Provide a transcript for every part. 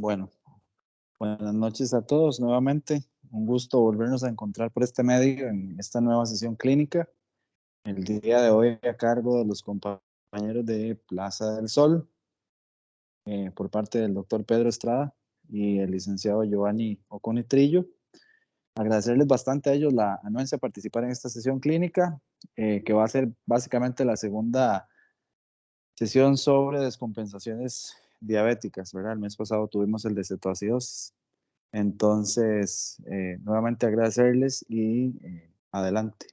Bueno, buenas noches a todos nuevamente. Un gusto volvernos a encontrar por este medio en esta nueva sesión clínica. El día de hoy a cargo de los compañeros de Plaza del Sol, por parte del doctor Pedro Estrada y el licenciado Giovanni Oconitrillo. Agradecerles bastante a ellos la anuencia a participar en esta sesión clínica, que va a ser básicamente la segunda sesión sobre descompensaciones diabéticas, ¿verdad? El mes pasado tuvimos el de cetoacidosis. Entonces, nuevamente agradecerles y adelante.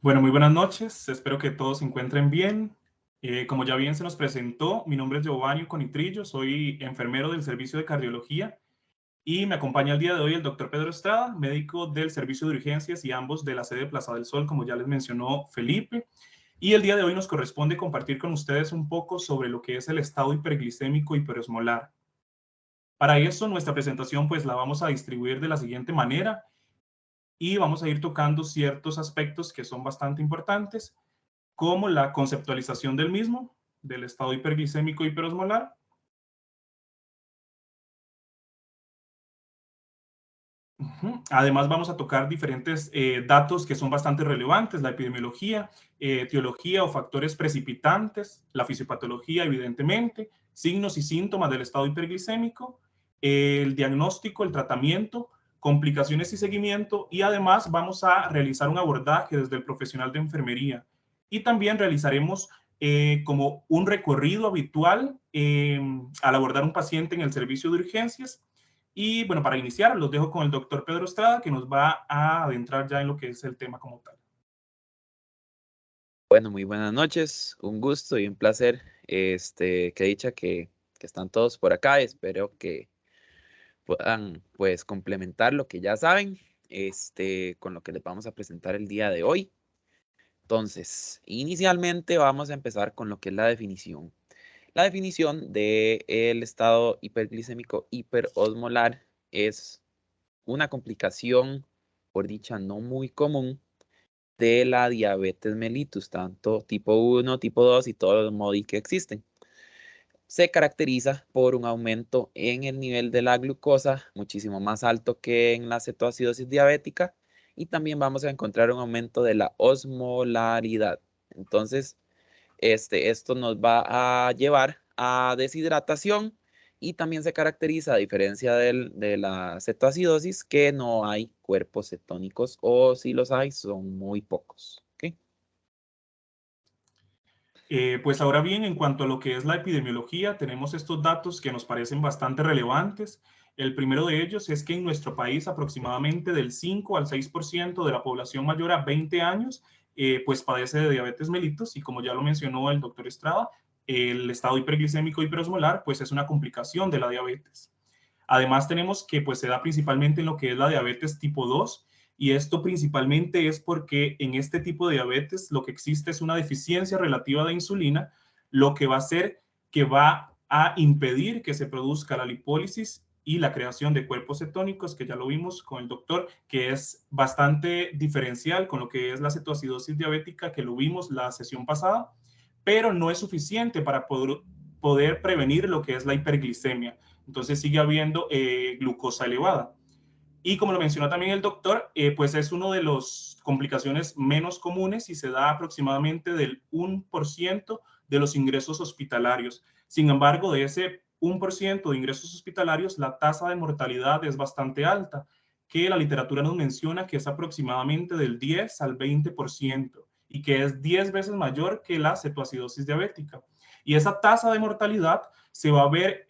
Bueno, muy buenas noches. Espero que todos se encuentren bien. Como ya bien se nos presentó, mi nombre es Giovanni Conitrillo, soy enfermero del Servicio de Cardiología y me acompaña el día de hoy el doctor Pedro Estrada, médico del Servicio de Urgencias y ambos de la sede de Plaza del Sol, como ya les mencionó Felipe. Y el día de hoy nos corresponde compartir con ustedes un poco sobre lo que es el estado hiperglicémico hiperosmolar. Para eso, nuestra presentación pues la vamos a distribuir de la siguiente manera y vamos a ir tocando ciertos aspectos que son bastante importantes, como la conceptualización del mismo, del estado hiperglicémico hiperosmolar. Además, vamos a tocar diferentes datos que son bastante relevantes, la epidemiología, etiología o factores precipitantes, la fisiopatología, evidentemente, signos y síntomas del estado hiperglicémico, el diagnóstico, el tratamiento, complicaciones y seguimiento, y además vamos a realizar un abordaje desde el profesional de enfermería. Y también realizaremos como un recorrido habitual al abordar un paciente en el servicio de urgencias. Y bueno, para iniciar, los dejo con el doctor Pedro Estrada, que nos va a adentrar ya en lo que es el tema como tal. Bueno, muy buenas noches, un gusto y un placer. Qué dicha que están todos por acá. Espero que puedan pues complementar lo que ya saben, con lo que les vamos a presentar el día de hoy. Entonces, inicialmente vamos a empezar con lo que es la definición. La definición del estado hiperglicémico hiperosmolar es una complicación, por dicha, no muy común de la diabetes mellitus, tanto tipo 1, tipo 2 y todos los MODI que existen. Se caracteriza por un aumento en el nivel de la glucosa, muchísimo más alto que en la cetoacidosis diabética, y también vamos a encontrar un aumento de la osmolaridad. Entonces, esto nos va a llevar a deshidratación y también se caracteriza, a diferencia de la cetoacidosis, que no hay cuerpos cetónicos o si los hay, son muy pocos. ¿Okay? Pues ahora bien, en cuanto a lo que es la epidemiología, tenemos estos datos que nos parecen bastante relevantes. El primero de ellos es que en nuestro país aproximadamente del 5 al 6% de la población mayor a 20 años pues padece de diabetes mellitus y como ya lo mencionó el doctor Estrada, el estado hiperglicémico hiperosmolar pues es una complicación de la diabetes. Además tenemos que pues se da principalmente en lo que es la diabetes tipo 2 y esto principalmente es porque en este tipo de diabetes lo que existe es una deficiencia relativa de insulina, lo que va a hacer que va a impedir que se produzca la lipólisis y la creación de cuerpos cetónicos, que ya lo vimos con el doctor, que es bastante diferencial con lo que es la cetoacidosis diabética, que lo vimos la sesión pasada, pero no es suficiente para poder prevenir lo que es la hiperglicemia. Entonces sigue habiendo glucosa elevada. Y como lo mencionó también el doctor, pues es una de las complicaciones menos comunes y se da aproximadamente del 1% de los ingresos hospitalarios. Sin embargo, de ese 1% de ingresos hospitalarios, la tasa de mortalidad es bastante alta, que la literatura nos menciona que es aproximadamente del 10 al 20% y que es 10 veces mayor que la cetoacidosis diabética. Y esa tasa de mortalidad se va a ver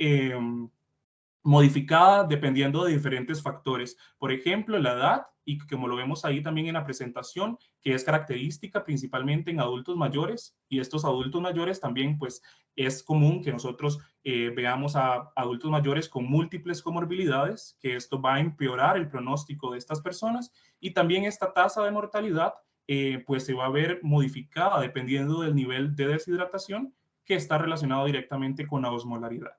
modificada dependiendo de diferentes factores. Por ejemplo, la edad, y como lo vemos ahí también en la presentación, que es característica principalmente en adultos mayores, y estos adultos mayores también, pues, es común que nosotros veamos a adultos mayores con múltiples comorbilidades, que esto va a empeorar el pronóstico de estas personas, y también esta tasa de mortalidad, pues, se va a ver modificada dependiendo del nivel de deshidratación que está relacionado directamente con la osmolaridad.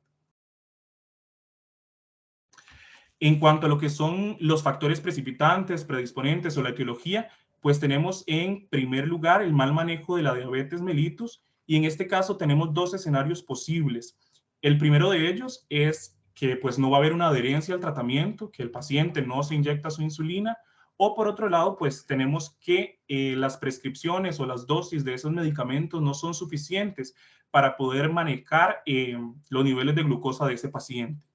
En cuanto a lo que son los factores precipitantes, predisponentes o la etiología, pues tenemos en primer lugar el mal manejo de la diabetes mellitus, y en este caso tenemos dos escenarios posibles. El primero de ellos es que pues no va a haber una adherencia al tratamiento, que el paciente no se inyecta su insulina, o por otro lado, pues tenemos que las prescripciones o las dosis de esos medicamentos no son suficientes para poder manejar los niveles de glucosa de ese paciente.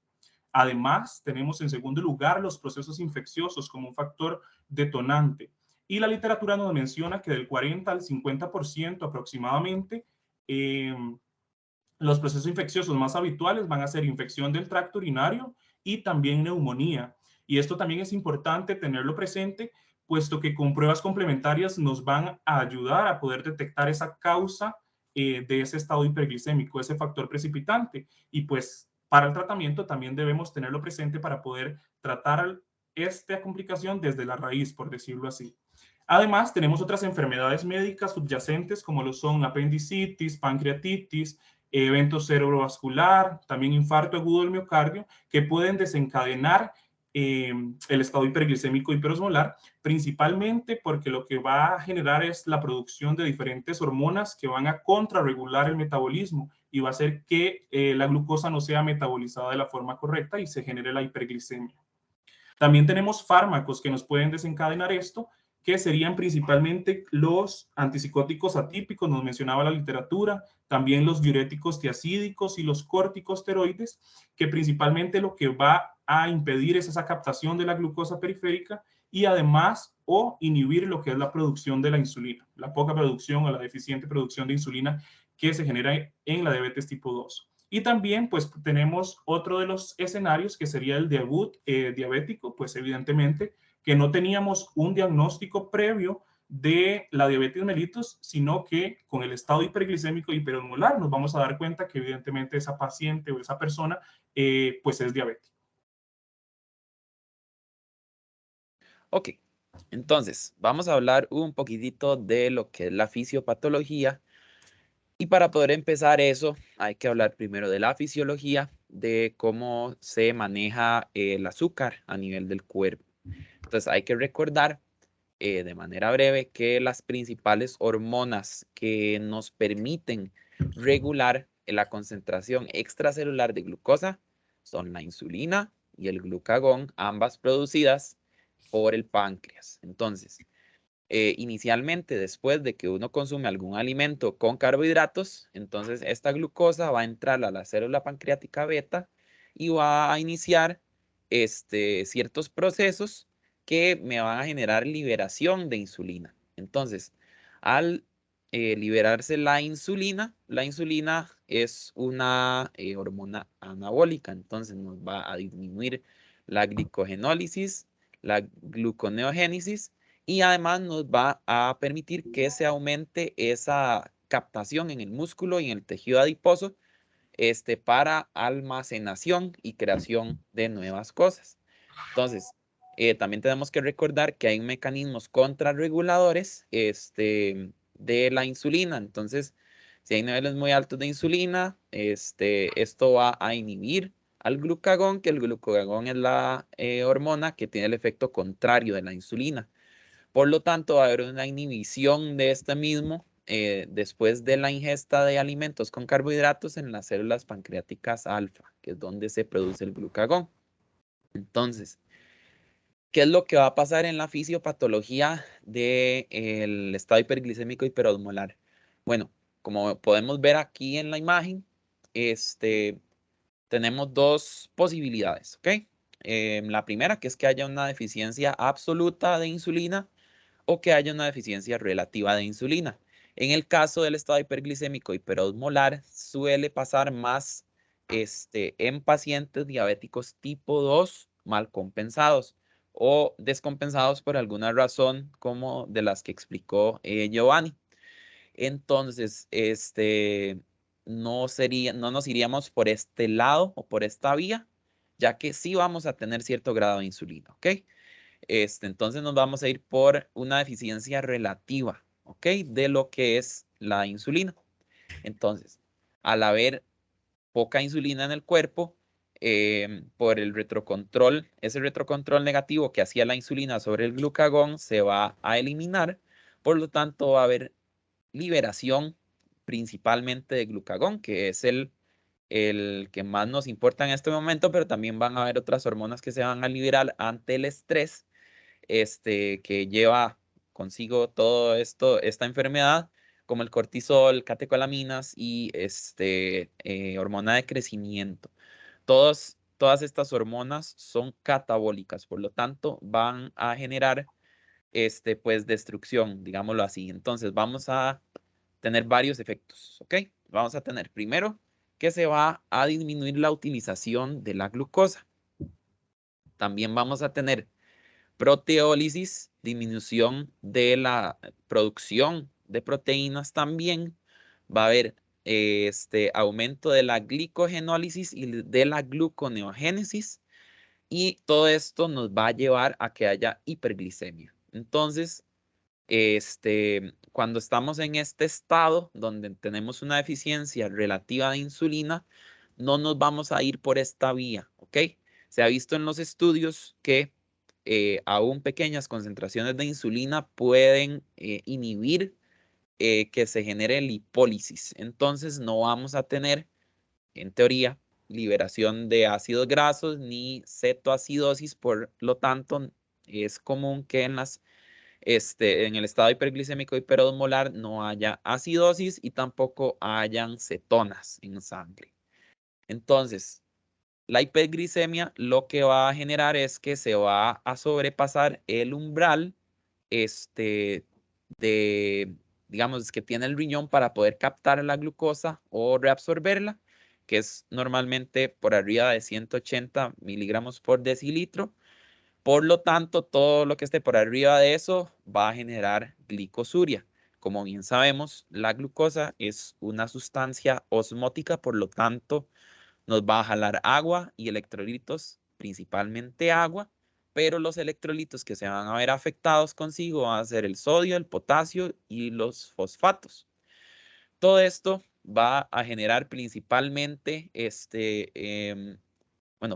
Además, tenemos en segundo lugar los procesos infecciosos como un factor detonante. Y la literatura nos menciona que del 40 al 50% aproximadamente, los procesos infecciosos más habituales van a ser infección del tracto urinario y también neumonía. Y esto también es importante tenerlo presente, puesto que con pruebas complementarias nos van a ayudar a poder detectar esa causa de ese estado hiperglicémico, ese factor precipitante. Y pues para el tratamiento también debemos tenerlo presente para poder tratar esta complicación desde la raíz, por decirlo así. Además, tenemos otras enfermedades médicas subyacentes como lo son apendicitis, pancreatitis, evento cerebrovascular, también infarto agudo del miocardio, que pueden desencadenar el estado hiperglicémico hiperosmolar, principalmente porque lo que va a generar es la producción de diferentes hormonas que van a contrarregular el metabolismo y va a hacer que la glucosa no sea metabolizada de la forma correcta y se genere la hiperglicemia. También tenemos fármacos que nos pueden desencadenar esto, que serían principalmente los antipsicóticos atípicos, nos mencionaba la literatura, también los diuréticos tiacídicos y los corticosteroides, que principalmente lo que va a impedir es esa captación de la glucosa periférica y además o inhibir lo que es la producción de la insulina, la poca producción o la deficiente producción de insulina que se genera en la diabetes tipo 2. Y también pues tenemos otro de los escenarios que sería el debut diabético, pues evidentemente que no teníamos un diagnóstico previo de la diabetes mellitus, sino que con el estado hiperglicémico hiperosmolar nos vamos a dar cuenta que evidentemente esa paciente o esa persona pues es diabética. Ok, entonces vamos a hablar un poquitito de lo que es la fisiopatología. Y para poder empezar eso, hay que hablar primero de la fisiología, de cómo se maneja el azúcar a nivel del cuerpo. Entonces hay que recordar de manera breve que las principales hormonas que nos permiten regular la concentración extracelular de glucosa son la insulina y el glucagón, ambas producidas por el páncreas. Entonces, inicialmente, después de que uno consume algún alimento con carbohidratos, entonces esta glucosa va a entrar a la célula pancreática beta y va a iniciar ciertos procesos que me van a generar liberación de insulina. Entonces, al liberarse la insulina es una hormona anabólica, entonces nos va a disminuir la glicogenólisis, la gluconeogénesis, y además nos va a permitir que se aumente esa captación en el músculo y en el tejido adiposo para almacenación y creación de nuevas cosas. Entonces, también tenemos que recordar que hay mecanismos contrarreguladores de la insulina. Entonces, si hay niveles muy altos de insulina, esto va a inhibir al glucagón, que el glucagón es la hormona que tiene el efecto contrario de la insulina. Por lo tanto, va a haber una inhibición de este mismo después de la ingesta de alimentos con carbohidratos en las células pancreáticas alfa, que es donde se produce el glucagón. Entonces, ¿qué es lo que va a pasar en la fisiopatología del estado hiperglicémico hiperosmolar? Bueno, como podemos ver aquí en la imagen, tenemos dos posibilidades, ¿ok? La primera, que es que haya una deficiencia absoluta de insulina, o que haya una deficiencia relativa de insulina. En el caso del estado hiperglicémico hiperosmolar, suele pasar más en pacientes diabéticos tipo 2 mal compensados o descompensados por alguna razón como de las que explicó Giovanni. Entonces, no nos iríamos por este lado o por esta vía, ya que sí vamos a tener cierto grado de insulina, ¿ok? Entonces nos vamos a ir por una deficiencia relativa, ¿ok? De lo que es la insulina. Entonces, al haber poca insulina en el cuerpo, por el retrocontrol. Ese retrocontrol negativo que hacía la insulina sobre el glucagón se va a eliminar. Por lo tanto, va a haber liberación principalmente de glucagón, que es el que más nos importa en este momento, pero también van a haber otras hormonas que se van a liberar ante el estrés que lleva consigo todo esto, esta enfermedad, como el cortisol, catecolaminas y hormona de crecimiento. Todas estas hormonas son catabólicas, por lo tanto van a generar pues destrucción, digámoslo así. Entonces vamos a tener varios efectos, ¿ok? Vamos a tener primero que se va a disminuir la utilización de la glucosa. También vamos a tener proteólisis, disminución de la producción de proteínas también. Va a haber aumento de la glicogenólisis y de la gluconeogénesis. Y todo esto nos va a llevar a que haya hiperglicemia. Entonces, cuando estamos en este estado donde tenemos una deficiencia relativa de insulina, no nos vamos a ir por esta vía, ¿ok? Se ha visto en los estudios que aún pequeñas concentraciones de insulina pueden inhibir que se genere lipólisis. Entonces no vamos a tener, en teoría, liberación de ácidos grasos ni cetoacidosis. Por lo tanto, es común que en el estado hiperglicémico hiperosmolar no haya acidosis y tampoco hayan cetonas en sangre. Entonces, la hiperglicemia lo que va a generar es que se va a sobrepasar el umbral digamos, que tiene el riñón para poder captar la glucosa o reabsorberla, que es normalmente por arriba de 180 miligramos por decilitro. Por lo tanto, todo lo que esté por arriba de eso va a generar glicosuria. Como bien sabemos, la glucosa es una sustancia osmótica, por lo tanto, nos va a jalar agua y electrolitos, principalmente agua, pero los electrolitos que se van a ver afectados consigo van a ser el sodio, el potasio y los fosfatos. Todo esto va a generar principalmente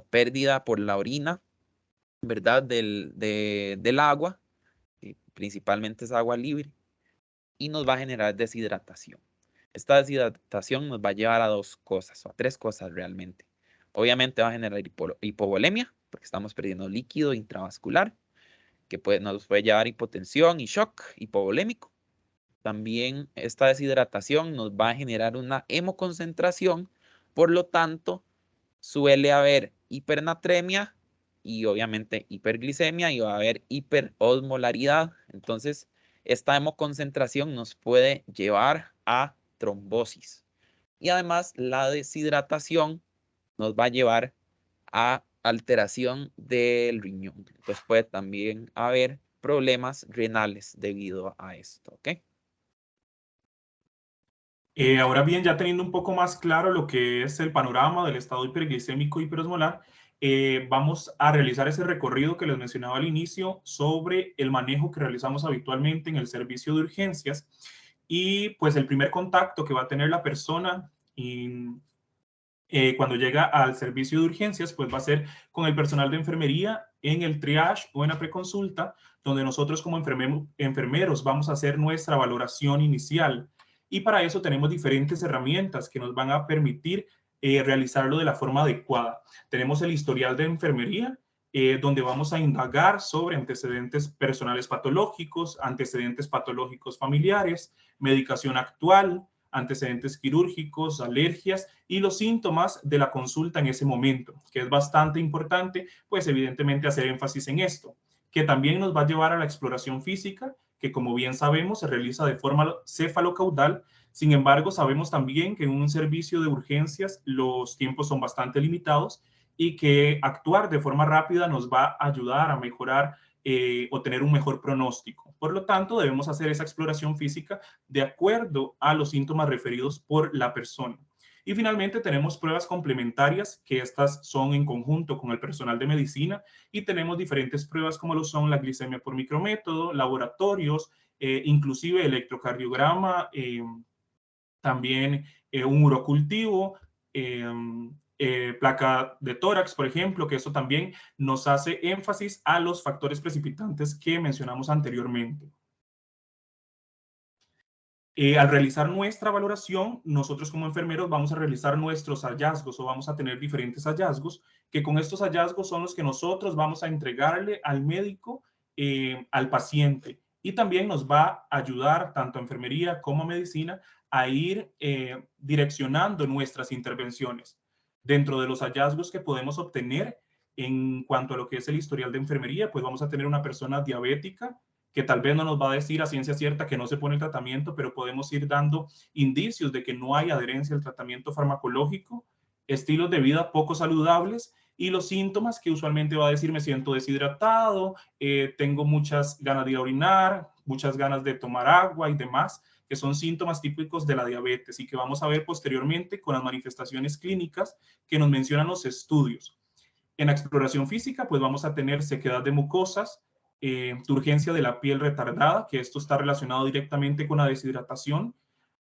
pérdida por la orina, ¿verdad? Del agua, principalmente es agua libre, y nos va a generar deshidratación. Esta deshidratación nos va a llevar a dos cosas, o a tres cosas realmente. Obviamente va a generar hipovolemia, porque estamos perdiendo líquido intravascular, que nos puede llevar a hipotensión y shock hipovolémico. También esta deshidratación nos va a generar una hemoconcentración, por lo tanto, suele haber hipernatremia y obviamente hiperglicemia y va a haber hiperosmolaridad. Entonces, esta hemoconcentración nos puede llevar a trombosis. Y además, la deshidratación nos va a llevar a alteración del riñón. Pues puede también haber problemas renales debido a esto, ¿ok? Ahora bien, ya teniendo un poco más claro lo que es el panorama del estado hiperglicémico y hiperosmolar, vamos a realizar ese recorrido que les mencionaba al inicio sobre el manejo que realizamos habitualmente en el servicio de urgencias. Y pues el primer contacto que va a tener la persona cuando llega al servicio de urgencias, pues va a ser con el personal de enfermería en el triage o en la preconsulta, donde nosotros como enfermeros vamos a hacer nuestra valoración inicial. Y para eso tenemos diferentes herramientas que nos van a permitir realizarlo de la forma adecuada. Tenemos el historial de enfermería, donde vamos a indagar sobre antecedentes personales patológicos, antecedentes patológicos familiares, medicación actual, antecedentes quirúrgicos, alergias y los síntomas de la consulta en ese momento, que es bastante importante, pues evidentemente hacer énfasis en esto, que también nos va a llevar a la exploración física, que como bien sabemos se realiza de forma cefalocaudal. Sin embargo, sabemos también que en un servicio de urgencias los tiempos son bastante limitados y que actuar de forma rápida nos va a ayudar a mejorar o tener un mejor pronóstico. Por lo tanto, debemos hacer esa exploración física de acuerdo a los síntomas referidos por la persona. Y finalmente tenemos pruebas complementarias, que estas son en conjunto con el personal de medicina, y tenemos diferentes pruebas como lo son la glicemia por micrométodo, laboratorios, inclusive electrocardiograma, también un urocultivo, placa de tórax, por ejemplo, que eso también nos hace énfasis a los factores precipitantes que mencionamos anteriormente. Al realizar nuestra valoración, nosotros como enfermeros vamos a realizar nuestros hallazgos o vamos a tener diferentes hallazgos, que con estos hallazgos son los que nosotros vamos a entregarle al médico, al paciente. Y también nos va a ayudar, tanto enfermería como medicina, a ir direccionando nuestras intervenciones. Dentro de los hallazgos que podemos obtener en cuanto a lo que es el historial de enfermería, pues vamos a tener una persona diabética, que tal vez no nos va a decir a ciencia cierta que no se pone el tratamiento, pero podemos ir dando indicios de que no hay adherencia al tratamiento farmacológico, estilos de vida poco saludables y los síntomas que usualmente va a decir: me siento deshidratado, tengo muchas ganas de ir a orinar, muchas ganas de tomar agua y demás, que son síntomas típicos de la diabetes y que vamos a ver posteriormente con las manifestaciones clínicas que nos mencionan los estudios. En la exploración física, pues vamos a tener sequedad de mucosas, turgencia de la piel retardada, que esto está relacionado directamente con la deshidratación.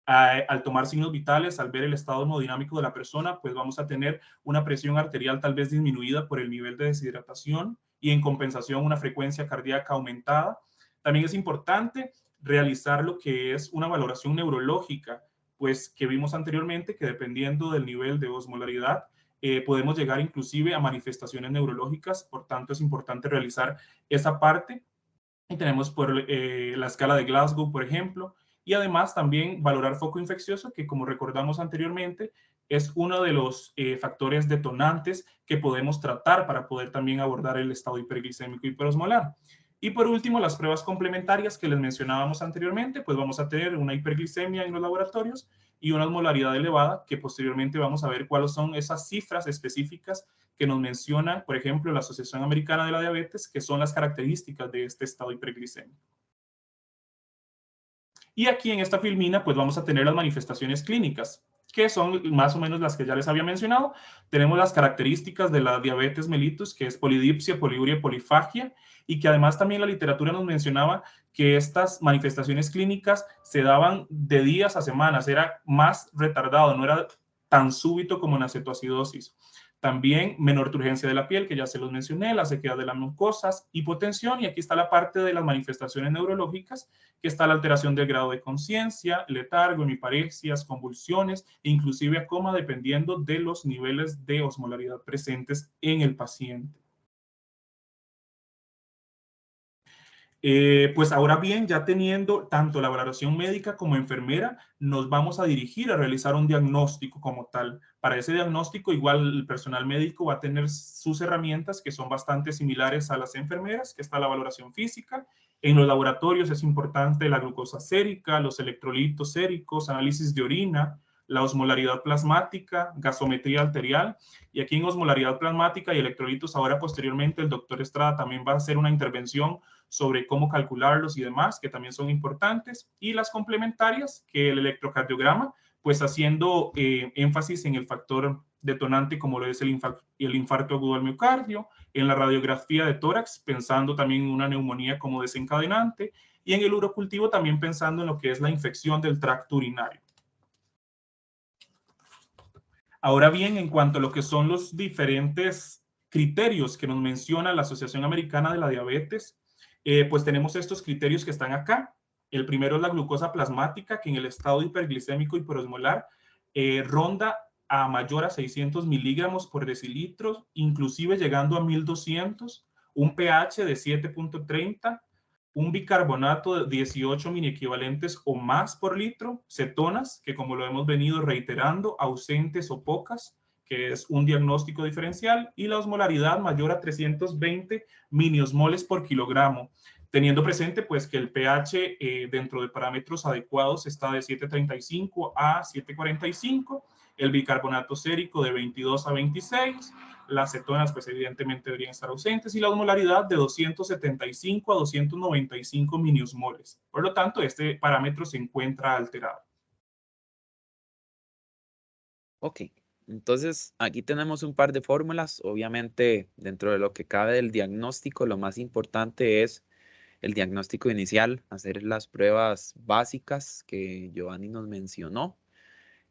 Al tomar signos vitales, al ver el estado hemodinámico de la persona, pues vamos a tener una presión arterial tal vez disminuida por el nivel de deshidratación y en compensación una frecuencia cardíaca aumentada. También es importante realizar lo que es una valoración neurológica, pues que vimos anteriormente que dependiendo del nivel de osmolaridad, podemos llegar inclusive a manifestaciones neurológicas, por tanto es importante realizar esa parte. Y tenemos por la escala de Glasgow, por ejemplo, y además también valorar foco infeccioso, que como recordamos anteriormente, es uno de los factores detonantes que podemos tratar para poder también abordar el estado hiperglicémico hiperosmolar. Y por último, las pruebas complementarias que les mencionábamos anteriormente, pues vamos a tener una hiperglicemia en los laboratorios y una osmolaridad elevada, que posteriormente vamos a ver cuáles son esas cifras específicas que nos mencionan, por ejemplo, la Asociación Americana de la Diabetes, que son las características de este estado hiperglicémico. Y aquí en esta filmina, pues vamos a tener las manifestaciones clínicas, que son más o menos las que ya les había mencionado. Tenemos las características de la diabetes mellitus, que es polidipsia, poliuria y polifagia, y que además también la literatura nos mencionaba que estas manifestaciones clínicas se daban de días a semanas, era más retardado, no era tan súbito como en la cetoacidosis. También menor turgencia de la piel, que ya se los mencioné, la sequedad de las mucosas, hipotensión, y aquí está la parte de las manifestaciones neurológicas, que está la alteración del grado de conciencia, letargo, hemiparexias, convulsiones, e inclusive a coma, dependiendo de los niveles de osmolaridad presentes en el paciente. Pues ahora bien, ya teniendo tanto la valoración médica como enfermera, nos vamos a dirigir a realizar un diagnóstico como tal. Para ese diagnóstico, igual el personal médico va a tener sus herramientas que son bastante similares a las enfermeras, que está la valoración física. En los laboratorios es importante la glucosa sérica, los electrolitos séricos, análisis de orina, la osmolaridad plasmática, gasometría arterial. Y aquí en osmolaridad plasmática y electrolitos, ahora posteriormente el doctor Estrada también va a hacer una intervención sobre cómo calcularlos y demás, que también son importantes, y las complementarias, que el electrocardiograma, pues haciendo énfasis en el factor detonante como lo es el infarto agudo al miocardio, en la radiografía de tórax, pensando también en una neumonía como desencadenante, y en el urocultivo también pensando en lo que es la infección del tracto urinario. Ahora bien, en cuanto a lo que son los diferentes criterios que nos menciona la Asociación Americana de la Diabetes, pues tenemos estos criterios que están acá. El primero es la glucosa plasmática, que en el estado hiperglicémico hiperosmolar ronda a mayor a 600 miligramos por decilitro, inclusive llegando a 1200, un pH de 7.30, un bicarbonato de 18 mini equivalentes o más por litro, cetonas, que como lo hemos venido reiterando, ausentes o pocas, que es un diagnóstico diferencial, y la osmolaridad mayor a 320 miniosmoles por kilogramo, teniendo presente pues que el pH dentro de parámetros adecuados está de 7.35 a 7.45, el bicarbonato sérico de 22 a 26, las cetonas pues evidentemente deberían estar ausentes, y la osmolaridad de 275 a 295 miniosmoles. Por lo tanto, este parámetro se encuentra alterado. Ok, entonces aquí tenemos un par de fórmulas. Obviamente, dentro de lo que cabe del diagnóstico, lo más importante es el diagnóstico inicial, hacer las pruebas básicas que Giovanni nos mencionó.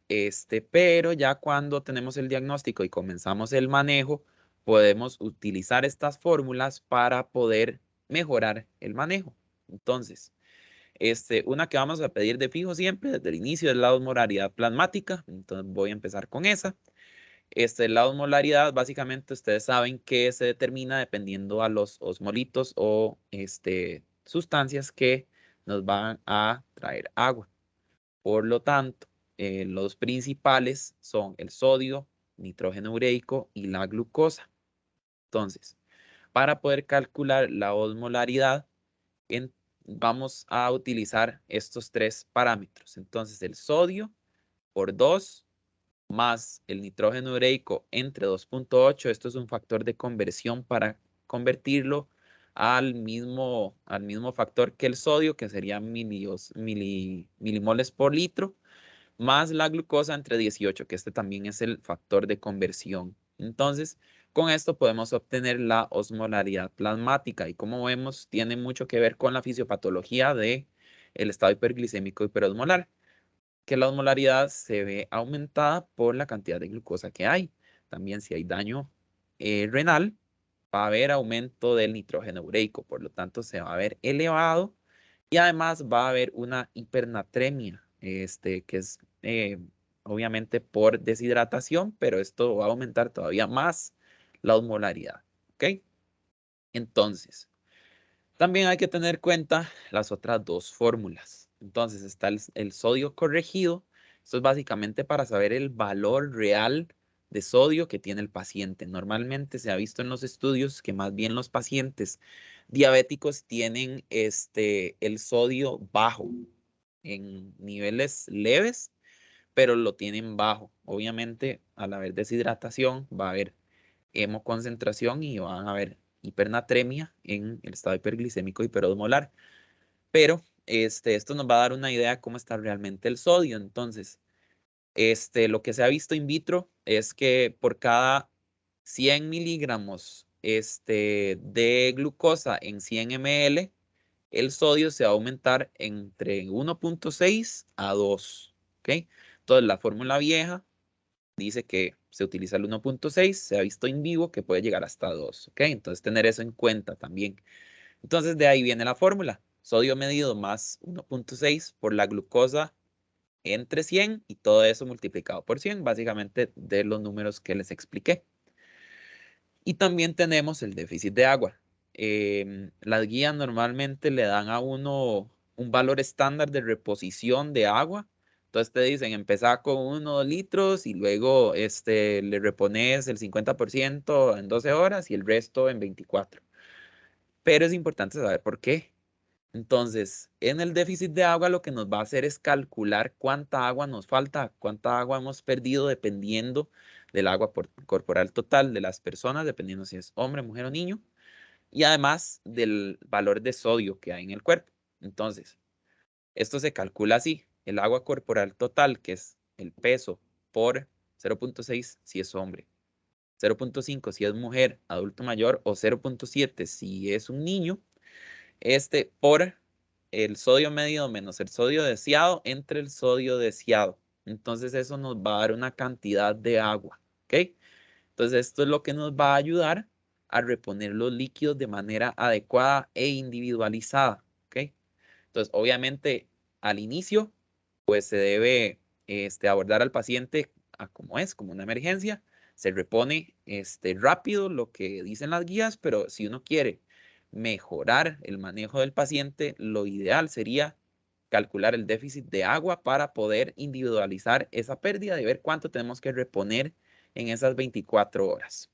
Pero ya cuando tenemos el diagnóstico y comenzamos el manejo, podemos utilizar estas fórmulas para poder mejorar el manejo. Entonces, una que vamos a pedir de fijo siempre desde el inicio es la osmolaridad plasmática. Entonces voy a empezar con esa. La osmolaridad, básicamente ustedes saben que se determina dependiendo a los osmolitos o sustancias que nos van a traer agua. Por lo tanto, los principales son el sodio, nitrógeno ureico y la glucosa. Entonces, para poder calcular la osmolaridad, vamos a utilizar estos tres parámetros. Entonces, el sodio por 2 más el nitrógeno ureico entre 2.8. Esto es un factor de conversión para convertirlo al mismo factor que el sodio, que serían milimoles por litro, más la glucosa entre 18, que este también es el factor de conversión. Entonces, con esto podemos obtener la osmolaridad plasmática y como vemos, tiene mucho que ver con la fisiopatología del estado hiperglicémico hiperosmolar, que la osmolaridad se ve aumentada por la cantidad de glucosa que hay. También si hay daño renal, va a haber aumento del nitrógeno ureico, por lo tanto se va a ver elevado y además va a haber una hipernatremia, que es obviamente por deshidratación, pero esto va a aumentar todavía más la osmolaridad, ¿ok? Entonces, también hay que tener en cuenta las otras dos fórmulas. Entonces está el sodio corregido. Esto es básicamente para saber el valor real de sodio que tiene el paciente. Normalmente se ha visto en los estudios que más bien los pacientes diabéticos tienen el sodio bajo en niveles leves, pero lo tienen bajo. Obviamente, al haber deshidratación, va a haber hemoconcentración y van a haber hipernatremia en el estado hiperglicémico hiperosmolar. Pero esto nos va a dar una idea de cómo está realmente el sodio. Entonces, lo que se ha visto in vitro es que por cada 100 miligramos de glucosa en 100 ml, el sodio se va a aumentar entre 1.6 a 2. ¿Ok? Entonces, la fórmula vieja dice que se utiliza el 1.6, se ha visto en vivo que puede llegar hasta 2, ¿ok? Entonces tener eso en cuenta también. Entonces de ahí viene la fórmula, sodio medido más 1.6 por la glucosa entre 100 y todo eso multiplicado por 100, básicamente de los números que les expliqué. Y también tenemos el déficit de agua. Las guías normalmente le dan a uno un valor estándar de reposición de agua. Entonces te dicen, empezar con 1 litros y luego le repones el 50% en 12 horas y el resto en 24. Pero es importante saber por qué. Entonces, en el déficit de agua lo que nos va a hacer es calcular cuánta agua nos falta, cuánta agua hemos perdido dependiendo del agua corporal total de las personas, dependiendo si es hombre, mujer o niño, y además del valor de sodio que hay en el cuerpo. Entonces, esto se calcula así, el agua corporal total, que es el peso por 0.6 si es hombre, 0.5 si es mujer, adulto mayor, o 0.7 si es un niño, por el sodio medido menos el sodio deseado entre el sodio deseado. Entonces eso nos va a dar una cantidad de agua, ¿ok? Entonces esto es lo que nos va a ayudar a reponer los líquidos de manera adecuada e individualizada, ¿ok? Entonces obviamente al inicio pues se debe abordar al paciente como es, como una emergencia. Se repone rápido lo que dicen las guías, pero si uno quiere mejorar el manejo del paciente, lo ideal sería calcular el déficit de agua para poder individualizar esa pérdida y ver cuánto tenemos que reponer en esas 24 horas.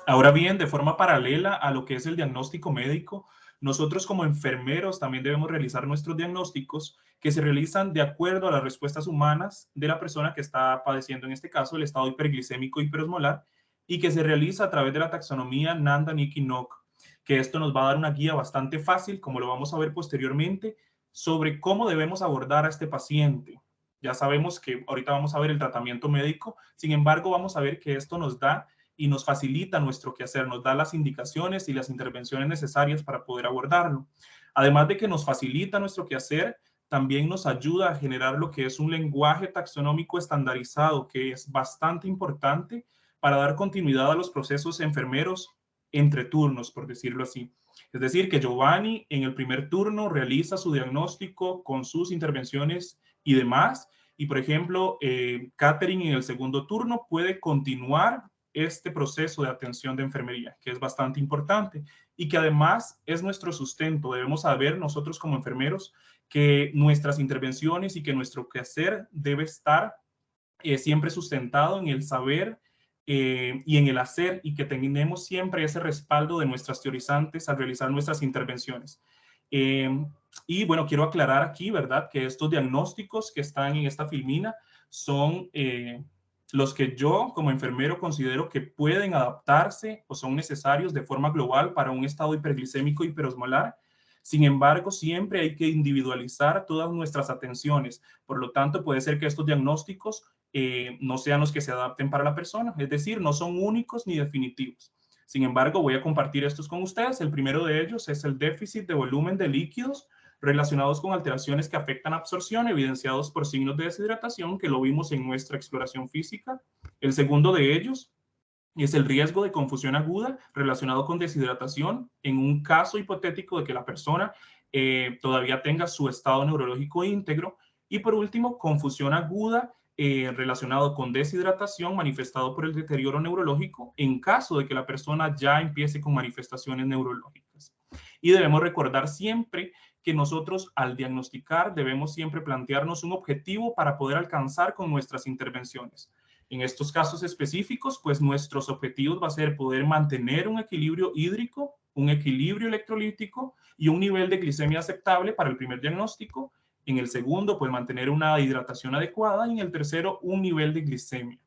Ahora bien, de forma paralela a lo que es el diagnóstico médico, nosotros como enfermeros también debemos realizar nuestros diagnósticos que se realizan de acuerdo a las respuestas humanas de la persona que está padeciendo, en este caso, el estado hiperglicémico hiperosmolar, y que se realiza a través de la taxonomía Nanda-Nicky-Nock, que esto nos va a dar una guía bastante fácil, como lo vamos a ver posteriormente, sobre cómo debemos abordar a este paciente. Ya sabemos que ahorita vamos a ver el tratamiento médico, sin embargo, vamos a ver que esto nos da y nos facilita nuestro quehacer, nos da las indicaciones y las intervenciones necesarias para poder abordarlo. Además de que nos facilita nuestro quehacer, también nos ayuda a generar lo que es un lenguaje taxonómico estandarizado, que es bastante importante para dar continuidad a los procesos enfermeros entre turnos, por decirlo así. Es decir, que Giovanni en el primer turno realiza su diagnóstico con sus intervenciones y demás, y por ejemplo, Catherine en el segundo turno puede continuar este proceso de atención de enfermería, que es bastante importante y que además es nuestro sustento. Debemos saber nosotros como enfermeros que nuestras intervenciones y que nuestro quehacer debe estar siempre sustentado en el saber y en el hacer, y que tenemos siempre ese respaldo de nuestras teorizantes al realizar nuestras intervenciones. Y bueno, quiero aclarar aquí, ¿verdad?, que estos diagnósticos que están en esta filmina son los que yo como enfermero considero que pueden adaptarse o son necesarios de forma global para un estado hiperglicémico hiperosmolar. Sin embargo, siempre hay que individualizar todas nuestras atenciones. Por lo tanto, puede ser que estos diagnósticos no sean los que se adapten para la persona, es decir, no son únicos ni definitivos. Sin embargo, voy a compartir estos con ustedes. El primero de ellos es el déficit de volumen de líquidos relacionados con alteraciones que afectan absorción, evidenciados por signos de deshidratación, que lo vimos en nuestra exploración física. El segundo de ellos es el riesgo de confusión aguda relacionado con deshidratación en un caso hipotético de que la persona todavía tenga su estado neurológico íntegro. Y por último, confusión aguda relacionado con deshidratación manifestado por el deterioro neurológico en caso de que la persona ya empiece con manifestaciones neurológicas. Y debemos recordar siempre que nosotros al diagnosticar debemos siempre plantearnos un objetivo para poder alcanzar con nuestras intervenciones. En estos casos específicos, pues nuestros objetivos va a ser poder mantener un equilibrio hídrico, un equilibrio electrolítico y un nivel de glicemia aceptable para el primer diagnóstico. En el segundo, pues mantener una hidratación adecuada y en el tercero, un nivel de glicemia.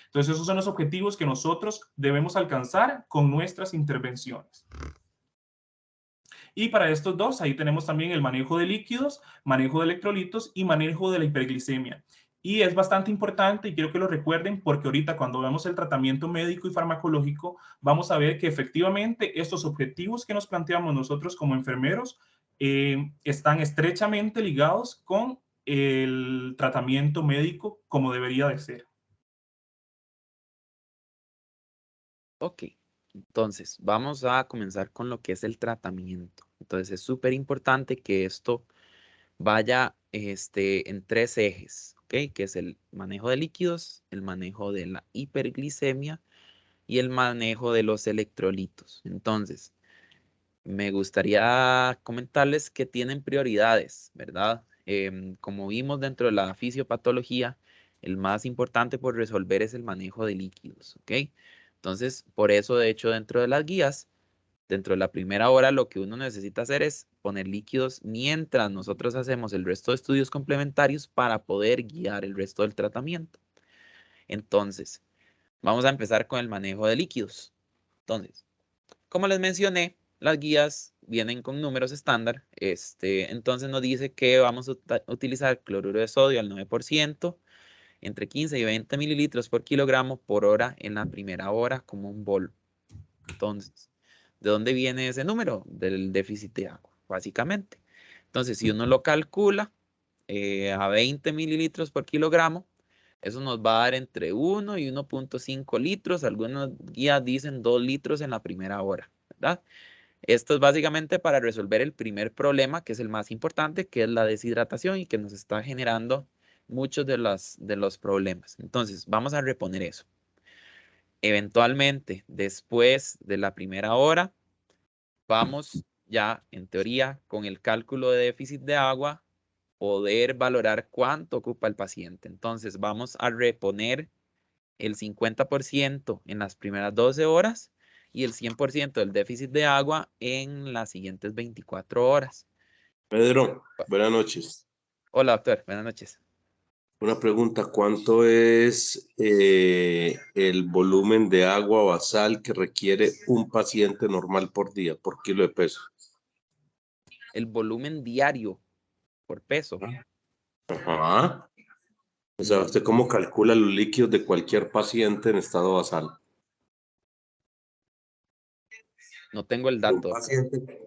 Entonces, esos son los objetivos que nosotros debemos alcanzar con nuestras intervenciones. Y para estos dos, ahí tenemos también el manejo de líquidos, manejo de electrolitos y manejo de la hiperglicemia. Y es bastante importante y quiero que lo recuerden porque ahorita cuando vemos el tratamiento médico y farmacológico, vamos a ver que efectivamente estos objetivos que nos planteamos nosotros como enfermeros están estrechamente ligados con el tratamiento médico como debería de ser. Ok, entonces vamos a comenzar con lo que es el tratamiento. Entonces es súper importante que esto vaya en tres ejes, ¿ok? Que es el manejo de líquidos, el manejo de la hiperglicemia y el manejo de los electrolitos. Entonces, me gustaría comentarles que tienen prioridades, ¿verdad? Como vimos dentro de la fisiopatología, el más importante por resolver es el manejo de líquidos, ¿ok? Entonces, por eso, de hecho, dentro de las guías, dentro de la primera hora, lo que uno necesita hacer es poner líquidos mientras nosotros hacemos el resto de estudios complementarios para poder guiar el resto del tratamiento. Entonces, vamos a empezar con el manejo de líquidos. Entonces, como les mencioné, las guías vienen con números estándar. Entonces nos dice que vamos a utilizar cloruro de sodio al 9%, entre 15 y 20 mililitros por kilogramo por hora en la primera hora como un bol. Entonces, ¿de dónde viene ese número? Del déficit de agua, básicamente. Entonces, si uno lo calcula a 20 mililitros por kilogramo, eso nos va a dar entre 1 y 1.5 litros. Algunas guías dicen 2 litros en la primera hora, ¿verdad? Esto es básicamente para resolver el primer problema, que es el más importante, que es la deshidratación y que nos está generando muchos de los problemas. Entonces, vamos a reponer eso. Eventualmente, después de la primera hora, vamos ya, en teoría, con el cálculo de déficit de agua, poder valorar cuánto ocupa el paciente. Entonces, vamos a reponer el 50% en las primeras 12 horas y el 100% del déficit de agua en las siguientes 24 horas. Pedro, buenas noches. Hola, doctor. Buenas noches. Una pregunta, ¿cuánto es el volumen de agua basal que requiere un paciente normal por día, por kilo de peso? El volumen diario por peso. Ajá. O sea, ¿usted cómo calcula los líquidos de cualquier paciente en estado basal? No tengo el Un dato. paciente,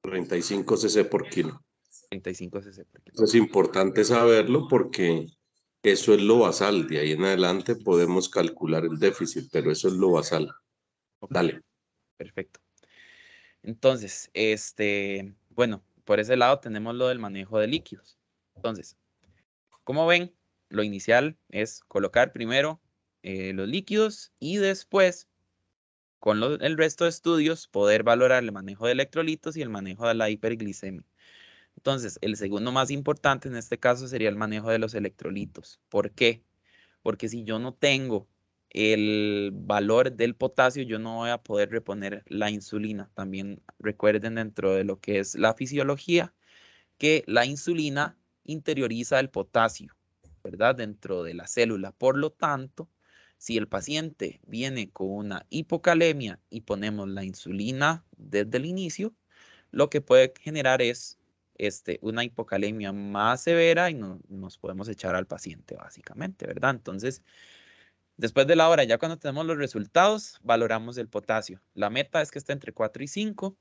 35 cc por kilo. 35 cc por kilo. Eso es importante saberlo porque eso es lo basal. De ahí en adelante podemos calcular el déficit, pero eso es lo basal. Ok, Dale. perfecto. Entonces, bueno, por ese lado tenemos lo del manejo de líquidos. Entonces, como ven, lo inicial es colocar primero los líquidos y después, con el resto de estudios, poder valorar el manejo de electrolitos y el manejo de la hiperglicemia. Entonces, el segundo más importante en este caso sería el manejo de los electrolitos. ¿Por qué? Porque si yo no tengo el valor del potasio, yo no voy a poder reponer la insulina. También recuerden dentro de lo que es la fisiología que la insulina interioriza el potasio, ¿verdad? Dentro de la célula. Por lo tanto, si el paciente viene con una hipocalemia y ponemos la insulina desde el inicio, lo que puede generar es una hipocalemia más severa y nos podemos echar al paciente básicamente, ¿verdad? Entonces, después de la hora, ya cuando tenemos los resultados, valoramos el potasio. La meta es que esté entre 4 y 5.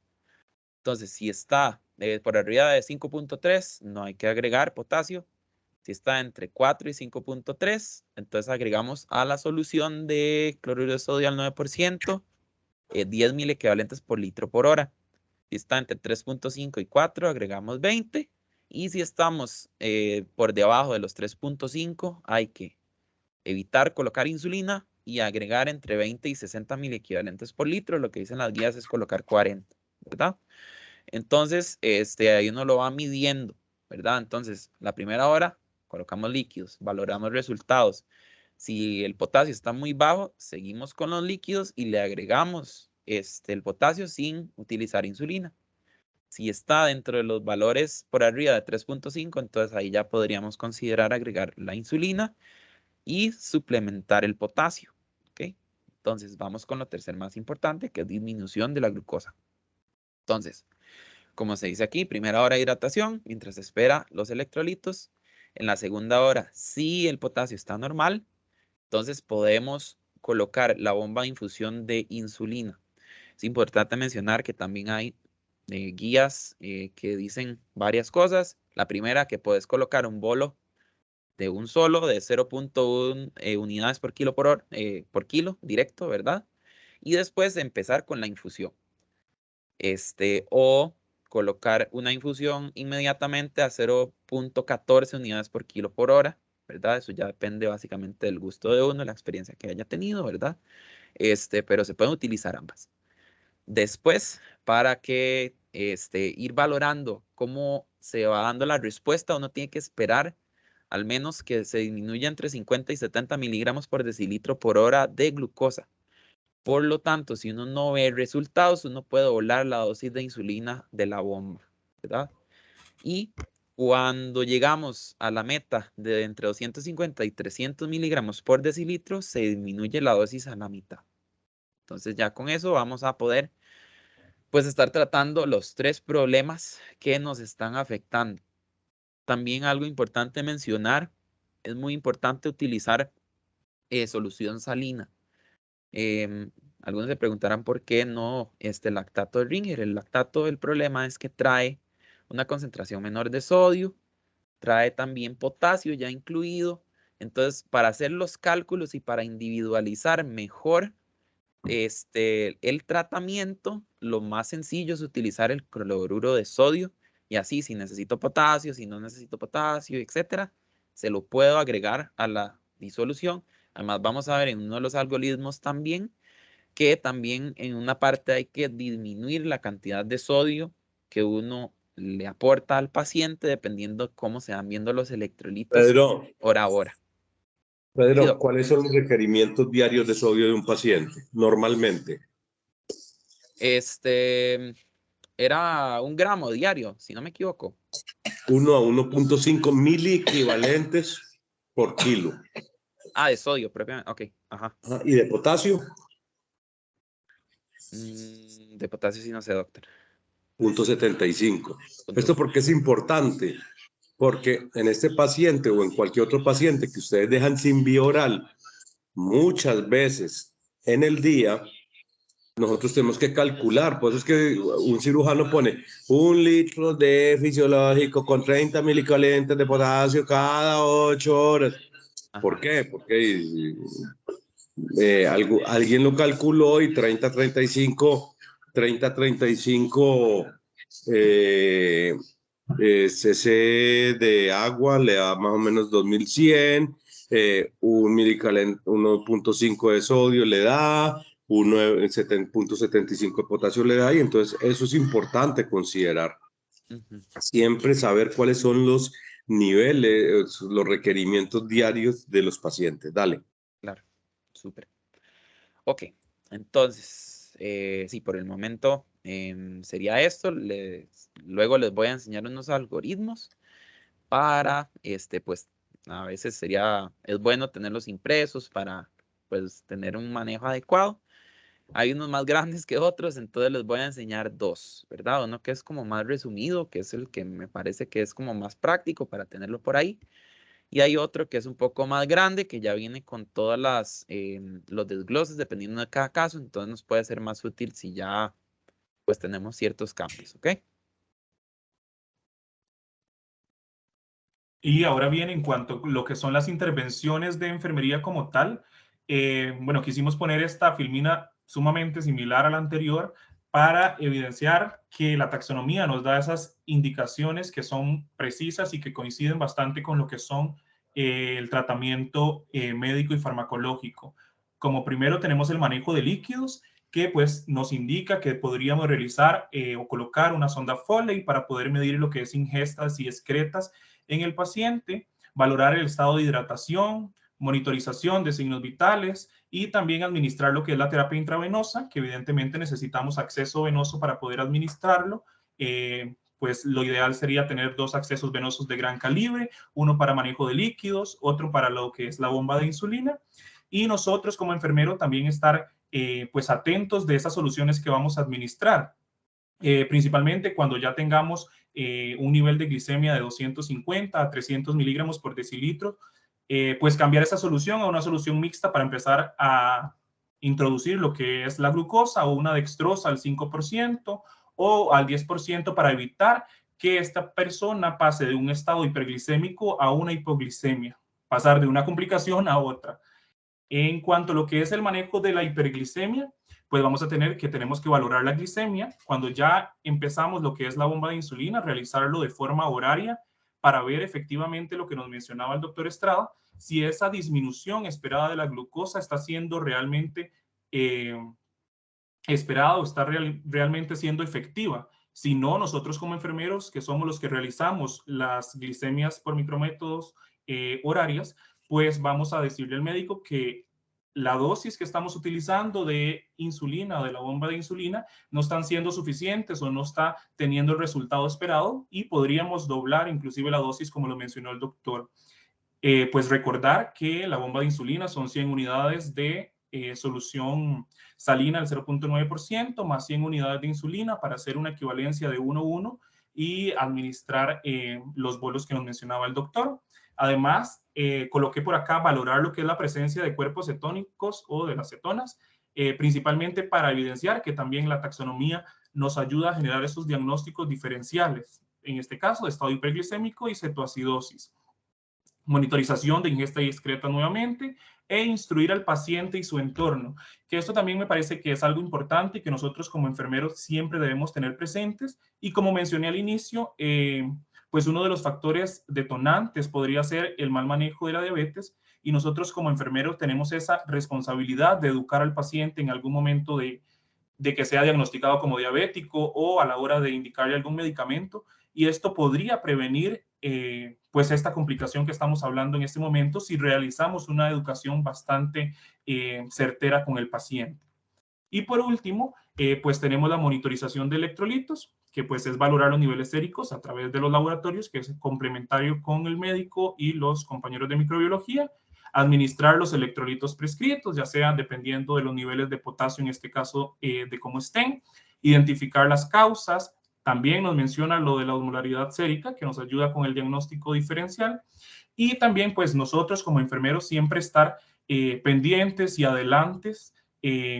Entonces, si está por arriba de 5.3, no hay que agregar potasio. Si está entre 4 y 5.3, entonces agregamos a la solución de cloruro de sodio al 9%, 10 mil equivalentes por litro por hora. Si está entre 3.5 y 4, agregamos 20. Y si estamos por debajo de los 3.5, hay que evitar colocar insulina y agregar entre 20 y 60 mil equivalentes por litro. Lo que dicen las guías es colocar 40, ¿verdad? Entonces, ahí uno lo va midiendo, ¿verdad? Entonces, la primera hora colocamos líquidos, valoramos resultados. Si el potasio está muy bajo, seguimos con los líquidos y le agregamos el potasio sin utilizar insulina. Si está dentro de los valores por arriba de 3.5, entonces ahí ya podríamos considerar agregar la insulina y suplementar el potasio, ¿ok? Entonces, vamos con lo tercer más importante, que es disminución de la glucosa. Entonces, como se dice aquí, primera hora de hidratación, mientras se espera los electrolitos. En la segunda hora, si el potasio está normal, entonces podemos colocar la bomba de infusión de insulina. Es importante mencionar que también hay guías que dicen varias cosas. La primera, que puedes colocar un bolo de un solo, de 0.1 unidades por kilo por kilo, directo, ¿verdad? Y después empezar con la infusión. O colocar una infusión inmediatamente a 0.14 unidades por kilo por hora, ¿verdad? Eso ya depende básicamente del gusto de uno, la experiencia que haya tenido, ¿verdad? Pero se pueden utilizar ambas. Después, para que ir valorando cómo se va dando la respuesta, uno tiene que esperar al menos que se disminuya entre 50 y 70 miligramos por decilitro por hora de glucosa. Por lo tanto, si uno no ve resultados, uno puede volar la dosis de insulina de la bomba, ¿verdad? Y cuando llegamos a la meta de entre 250 y 300 miligramos por decilitro, se disminuye la dosis a la mitad. Entonces ya con eso vamos a poder pues estar tratando los tres problemas que nos están afectando. También algo importante mencionar, es muy importante utilizar solución salina. Algunos se preguntarán por qué no lactato de Ringer. El lactato, el problema es que trae una concentración menor de sodio, trae también potasio ya incluido. Entonces, para hacer los cálculos y para individualizar mejor el tratamiento, lo más sencillo es utilizar el cloruro de sodio y así, si necesito potasio, si no necesito potasio, etcétera, se lo puedo agregar a la disolución. Además, vamos a ver en uno de los algoritmos también que también en una parte hay que disminuir la cantidad de sodio que uno le aporta al paciente dependiendo cómo se van viendo los electrolitos Pedro, hora a hora. Sí, Pedro, ¿cuáles son los requerimientos diarios de sodio de un paciente normalmente? Era 1 gramo diario, si no me equivoco. 1 a 1.5 miliequivalentes por kilo. Ah, de sodio propiamente. Ok, ajá. Ajá. ¿Y de potasio? De potasio sí no sé, doctor. 0.75. Punto ¿Esto por qué es importante? Porque en este paciente o en cualquier otro paciente que ustedes dejan sin vía oral muchas veces en el día, nosotros tenemos que calcular, por eso es que un cirujano pone 1 litro de fisiológico con 30 milicolentes de potasio cada 8 horas. ¿Por qué? Porque alguien lo calculó y 30-35 cc de agua le da más o menos 2100, 1.5 de sodio le da, 7.75 de potasio le da, y entonces eso es importante considerar. Siempre saber cuáles son los niveles, los requerimientos diarios de los pacientes. Dale. Claro, súper. Ok, entonces, sí, por el momento sería esto. Luego les voy a enseñar unos algoritmos para, pues, a veces es bueno tenerlos impresos para, pues, tener un manejo adecuado. Hay unos más grandes que otros, entonces les voy a enseñar dos, ¿verdad? Uno que es como más resumido, que es el que me parece que es como más práctico para tenerlo por ahí. Y hay otro que es un poco más grande, que ya viene con todas los desgloses, dependiendo de cada caso. Entonces nos puede ser más útil si ya pues tenemos ciertos cambios, ¿ok? Y ahora bien, en cuanto a lo que son las intervenciones de enfermería como tal, bueno, quisimos poner esta filmina sumamente similar a la anterior para evidenciar que la taxonomía nos da esas indicaciones que son precisas y que coinciden bastante con lo que son el tratamiento médico y farmacológico. Como primero tenemos el manejo de líquidos, que pues nos indica que podríamos realizar o colocar una sonda Foley para poder medir lo que es ingestas y excretas en el paciente, valorar el estado de hidratación, monitorización de signos vitales y también administrar lo que es la terapia intravenosa, que evidentemente necesitamos acceso venoso para poder administrarlo. Pues lo ideal sería tener 2 accesos venosos de gran calibre, uno para manejo de líquidos, otro para lo que es la bomba de insulina. Y nosotros como enfermero también estar pues atentos de esas soluciones que vamos a administrar. Principalmente cuando ya tengamos un nivel de glicemia de 250 a 300 miligramos por decilitro, pues cambiar esa solución a una solución mixta para empezar a introducir lo que es la glucosa o una dextrosa al 5% o al 10% para evitar que esta persona pase de un estado hiperglicémico a una hipoglicemia, pasar de una complicación a otra. En cuanto a lo que es el manejo de la hiperglicemia, pues vamos a tenemos que valorar la glicemia. Cuando ya empezamos lo que es la bomba de insulina, realizarlo de forma horaria para ver efectivamente lo que nos mencionaba el doctor Estrada, si esa disminución esperada de la glucosa está siendo realmente esperada o está realmente siendo efectiva. Si no, nosotros como enfermeros, que somos los que realizamos las glicemias por micrométodos horarias, pues vamos a decirle al médico que la dosis que estamos utilizando de insulina o de la bomba de insulina no están siendo suficientes o no está teniendo el resultado esperado y podríamos doblar inclusive la dosis como lo mencionó el doctor. Pues recordar que la bomba de insulina son 100 unidades de solución salina al 0.9% más 100 unidades de insulina para hacer una equivalencia de 1:1 y administrar los bolos que nos mencionaba el doctor. Además, coloqué por acá valorar lo que es la presencia de cuerpos cetónicos o de las cetonas, principalmente para evidenciar que también la taxonomía nos ayuda a generar esos diagnósticos diferenciales, en este caso de estado hiperglicémico y cetoacidosis. Monitorización de ingesta y excreta nuevamente e instruir al paciente y su entorno, que esto también me parece que es algo importante y que nosotros como enfermeros siempre debemos tener presentes. Y como mencioné al inicio, pues uno de los factores detonantes podría ser el mal manejo de la diabetes y nosotros como enfermeros tenemos esa responsabilidad de educar al paciente en algún momento de que sea diagnosticado como diabético o a la hora de indicarle algún medicamento, y esto podría prevenir pues esta complicación que estamos hablando en este momento si realizamos una educación bastante certera con el paciente. Y por último, pues tenemos la monitorización de electrolitos, que pues es valorar los niveles séricos a través de los laboratorios, que es complementario con el médico y los compañeros de microbiología. Administrar los electrolitos prescritos, ya sea dependiendo de los niveles de potasio, en este caso de cómo estén. Identificar las causas. También nos menciona lo de la osmolaridad sérica, que nos ayuda con el diagnóstico diferencial. Y también, pues nosotros como enfermeros siempre estar pendientes y adelantes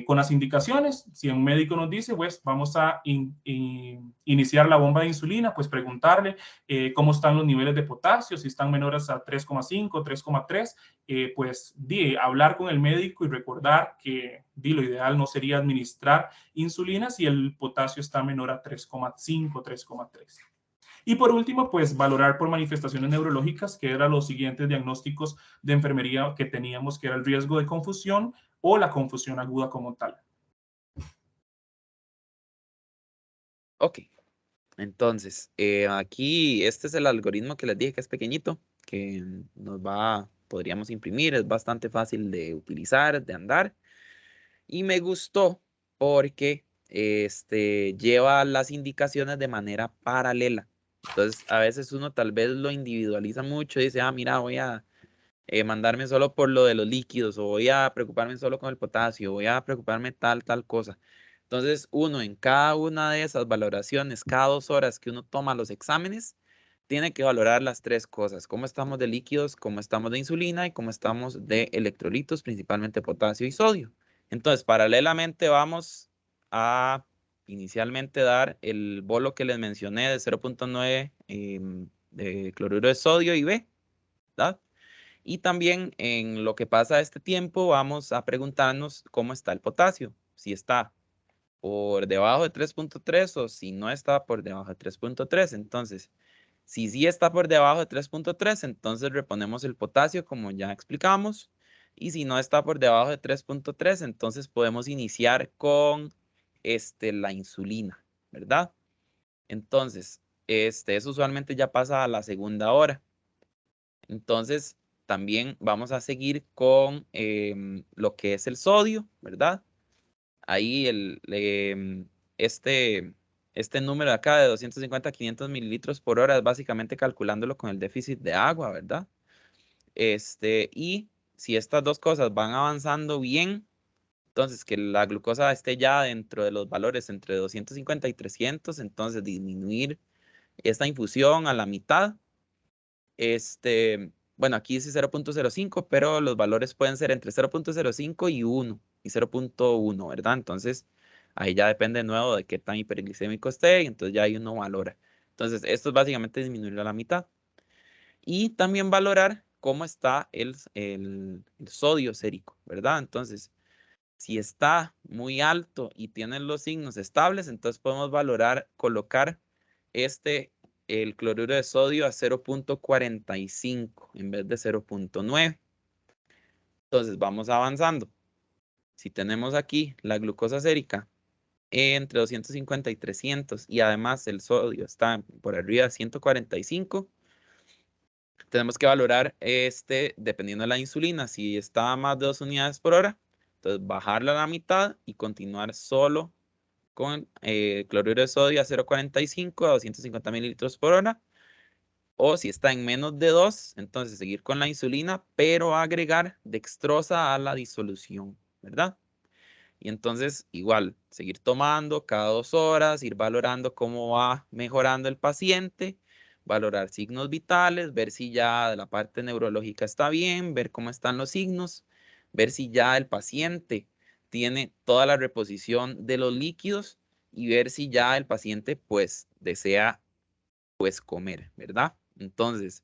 con las indicaciones. Si un médico nos dice, pues vamos a iniciar la bomba de insulina, pues preguntarle cómo están los niveles de potasio, si están menores a 3,5, 3,3, pues hablar con el médico y recordar que lo ideal no sería administrar insulina si el potasio está menor a 3,5, 3,3. Y por último, pues valorar por manifestaciones neurológicas, que eran los siguientes diagnósticos de enfermería que teníamos, que era el riesgo de confusión o la confusión aguda como tal. Ok, entonces, aquí este es el algoritmo que les dije que es pequeñito, que podríamos imprimir, es bastante fácil de utilizar, de andar. Y me gustó porque lleva las indicaciones de manera paralela. Entonces, a veces uno tal vez lo individualiza mucho y dice, mira, voy a mandarme solo por lo de los líquidos, o voy a preocuparme solo con el potasio, voy a preocuparme tal cosa. Entonces, uno en cada una de esas valoraciones, cada 2 horas que uno toma los exámenes, tiene que valorar las 3 cosas: cómo estamos de líquidos, cómo estamos de insulina y cómo estamos de electrolitos, principalmente potasio y sodio. Entonces, paralelamente vamos a inicialmente dar el bolo que les mencioné de 0,9 de cloruro de sodio y B, ¿verdad? Y también en lo que pasa este tiempo vamos a preguntarnos cómo está el potasio, si está por debajo de 3,3 o si no está por debajo de 3,3. Entonces, si sí está por debajo de 3,3, entonces reponemos el potasio como ya explicamos. Y si no está por debajo de 3,3, entonces podemos iniciar con la insulina, ¿verdad? Entonces, eso usualmente ya pasa a la segunda hora. Entonces, también vamos a seguir con lo que es el sodio, ¿verdad? Ahí este número de acá de 250 a 500 mililitros por hora es básicamente calculándolo con el déficit de agua, ¿verdad? Y si estas dos cosas van avanzando bien, entonces que la glucosa esté ya dentro de los valores entre 250 y 300, entonces disminuir esta infusión a la mitad. Bueno, aquí dice 0,05, pero los valores pueden ser entre 0,05 y 1 y 0,1, ¿verdad? Entonces, ahí ya depende de nuevo de qué tan hiperglicémico esté, y entonces ya ahí uno valora. Entonces, esto es básicamente disminuirlo a la mitad. Y también valorar cómo está el sodio sérico, ¿verdad? Entonces, si está muy alto y tiene los signos estables, entonces podemos colocar el cloruro de sodio a 0,45 en vez de 0,9. Entonces vamos avanzando. Si tenemos aquí la glucosa sérica entre 250 y 300 y además el sodio está por arriba de 145, tenemos que valorar dependiendo de la insulina, si está a más de 2 unidades por hora, entonces bajarla a la mitad y continuar solo con cloruro de sodio a 0,45 a 250 mililitros por hora. O si está en menos de 2, entonces seguir con la insulina, pero agregar dextrosa a la disolución, ¿verdad? Y entonces igual, seguir tomando cada 2 horas, ir valorando cómo va mejorando el paciente, valorar signos vitales, ver si ya la parte neurológica está bien, ver cómo están los signos, ver si ya el paciente tiene toda la reposición de los líquidos y ver si ya el paciente pues desea pues comer, ¿verdad? Entonces,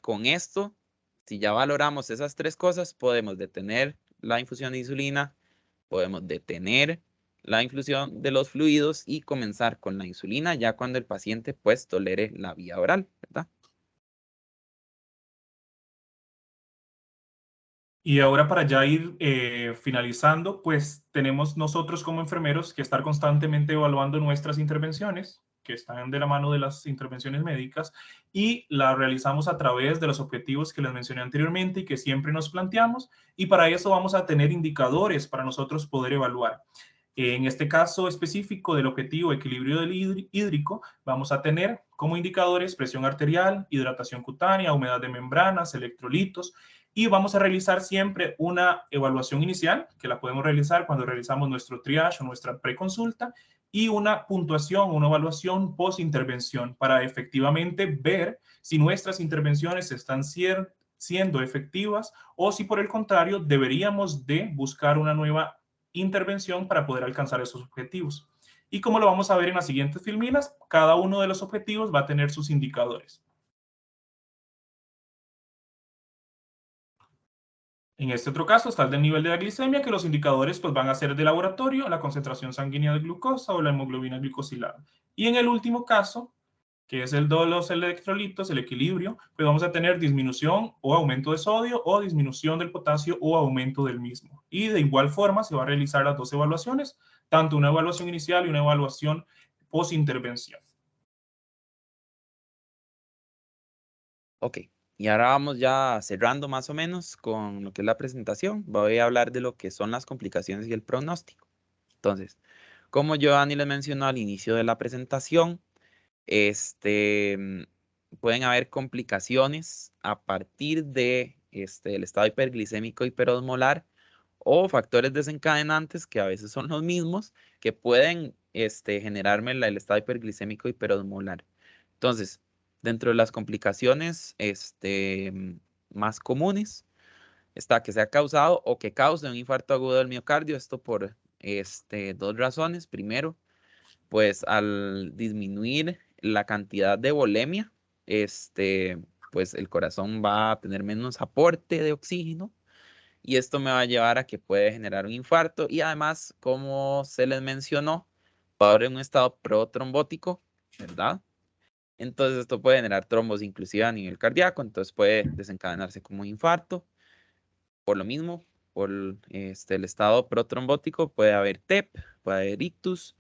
con esto, si ya valoramos esas 3 cosas, podemos detener la infusión de insulina, podemos detener la infusión de los fluidos y comenzar con la insulina ya cuando el paciente pues tolere la vía oral, ¿verdad? Y ahora para ya ir finalizando, pues tenemos nosotros como enfermeros que estar constantemente evaluando nuestras intervenciones, que están de la mano de las intervenciones médicas, y las realizamos a través de los objetivos que les mencioné anteriormente y que siempre nos planteamos, y para eso vamos a tener indicadores para nosotros poder evaluar. En este caso específico del objetivo equilibrio del hídrico, vamos a tener como indicadores presión arterial, hidratación cutánea, humedad de membranas, electrolitos, y vamos a realizar siempre una evaluación inicial, que la podemos realizar cuando realizamos nuestro triage o nuestra preconsulta, y una puntuación, una evaluación post-intervención para efectivamente ver si nuestras intervenciones están siendo efectivas o si por el contrario deberíamos de buscar una nueva intervención para poder alcanzar esos objetivos. Y como lo vamos a ver en las siguientes filminas, cada uno de los objetivos va a tener sus indicadores. En este otro caso está el del nivel de la glicemia, que los indicadores pues, van a ser de laboratorio, la concentración sanguínea de glucosa o la hemoglobina glicosilada. Y en el último caso, que es el de los electrolitos, el equilibrio, pues vamos a tener disminución o aumento de sodio o disminución del potasio o aumento del mismo. Y de igual forma se va a realizar las dos evaluaciones, tanto una evaluación inicial y una evaluación post-intervención. Ok, y ahora vamos ya cerrando más o menos con lo que es la presentación. Voy a hablar de lo que son las complicaciones y el pronóstico. Entonces, como Giovanni les mencionó al inicio de la presentación, pueden haber complicaciones a partir de el estado hiperglicémico hiperosmolar o factores desencadenantes que a veces son los mismos que pueden generarme el estado hiperglicémico hiperosmolar. Entonces, dentro de las complicaciones más comunes está que sea causado o que cause un infarto agudo del miocardio. Esto por dos razones. Primero, pues al disminuir la cantidad de volemia, pues el corazón va a tener menos aporte de oxígeno y esto me va a llevar a que puede generar un infarto y además, como se les mencionó, va a haber un estado protrombótico, ¿verdad? Entonces esto puede generar trombos inclusive a nivel cardíaco, entonces puede desencadenarse como un infarto. Por lo mismo, por el estado protrombótico puede haber TEP, puede haber ictus.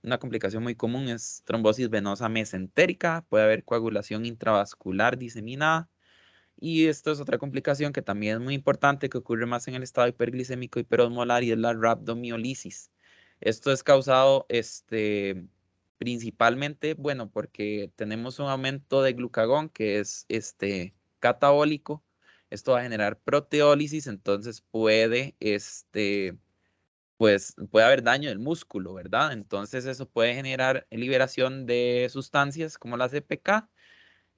Una complicación muy común es trombosis venosa mesentérica, puede haber coagulación intravascular diseminada. Y esto es otra complicación que también es muy importante, que ocurre más en el estado hiperglicémico hiperosmolar y es la rhabdomiólisis. Esto es causado principalmente, bueno, porque tenemos un aumento de glucagón que es catabólico. Esto va a generar proteólisis, entonces pues puede haber daño del músculo, ¿verdad? Entonces eso puede generar liberación de sustancias como la CPK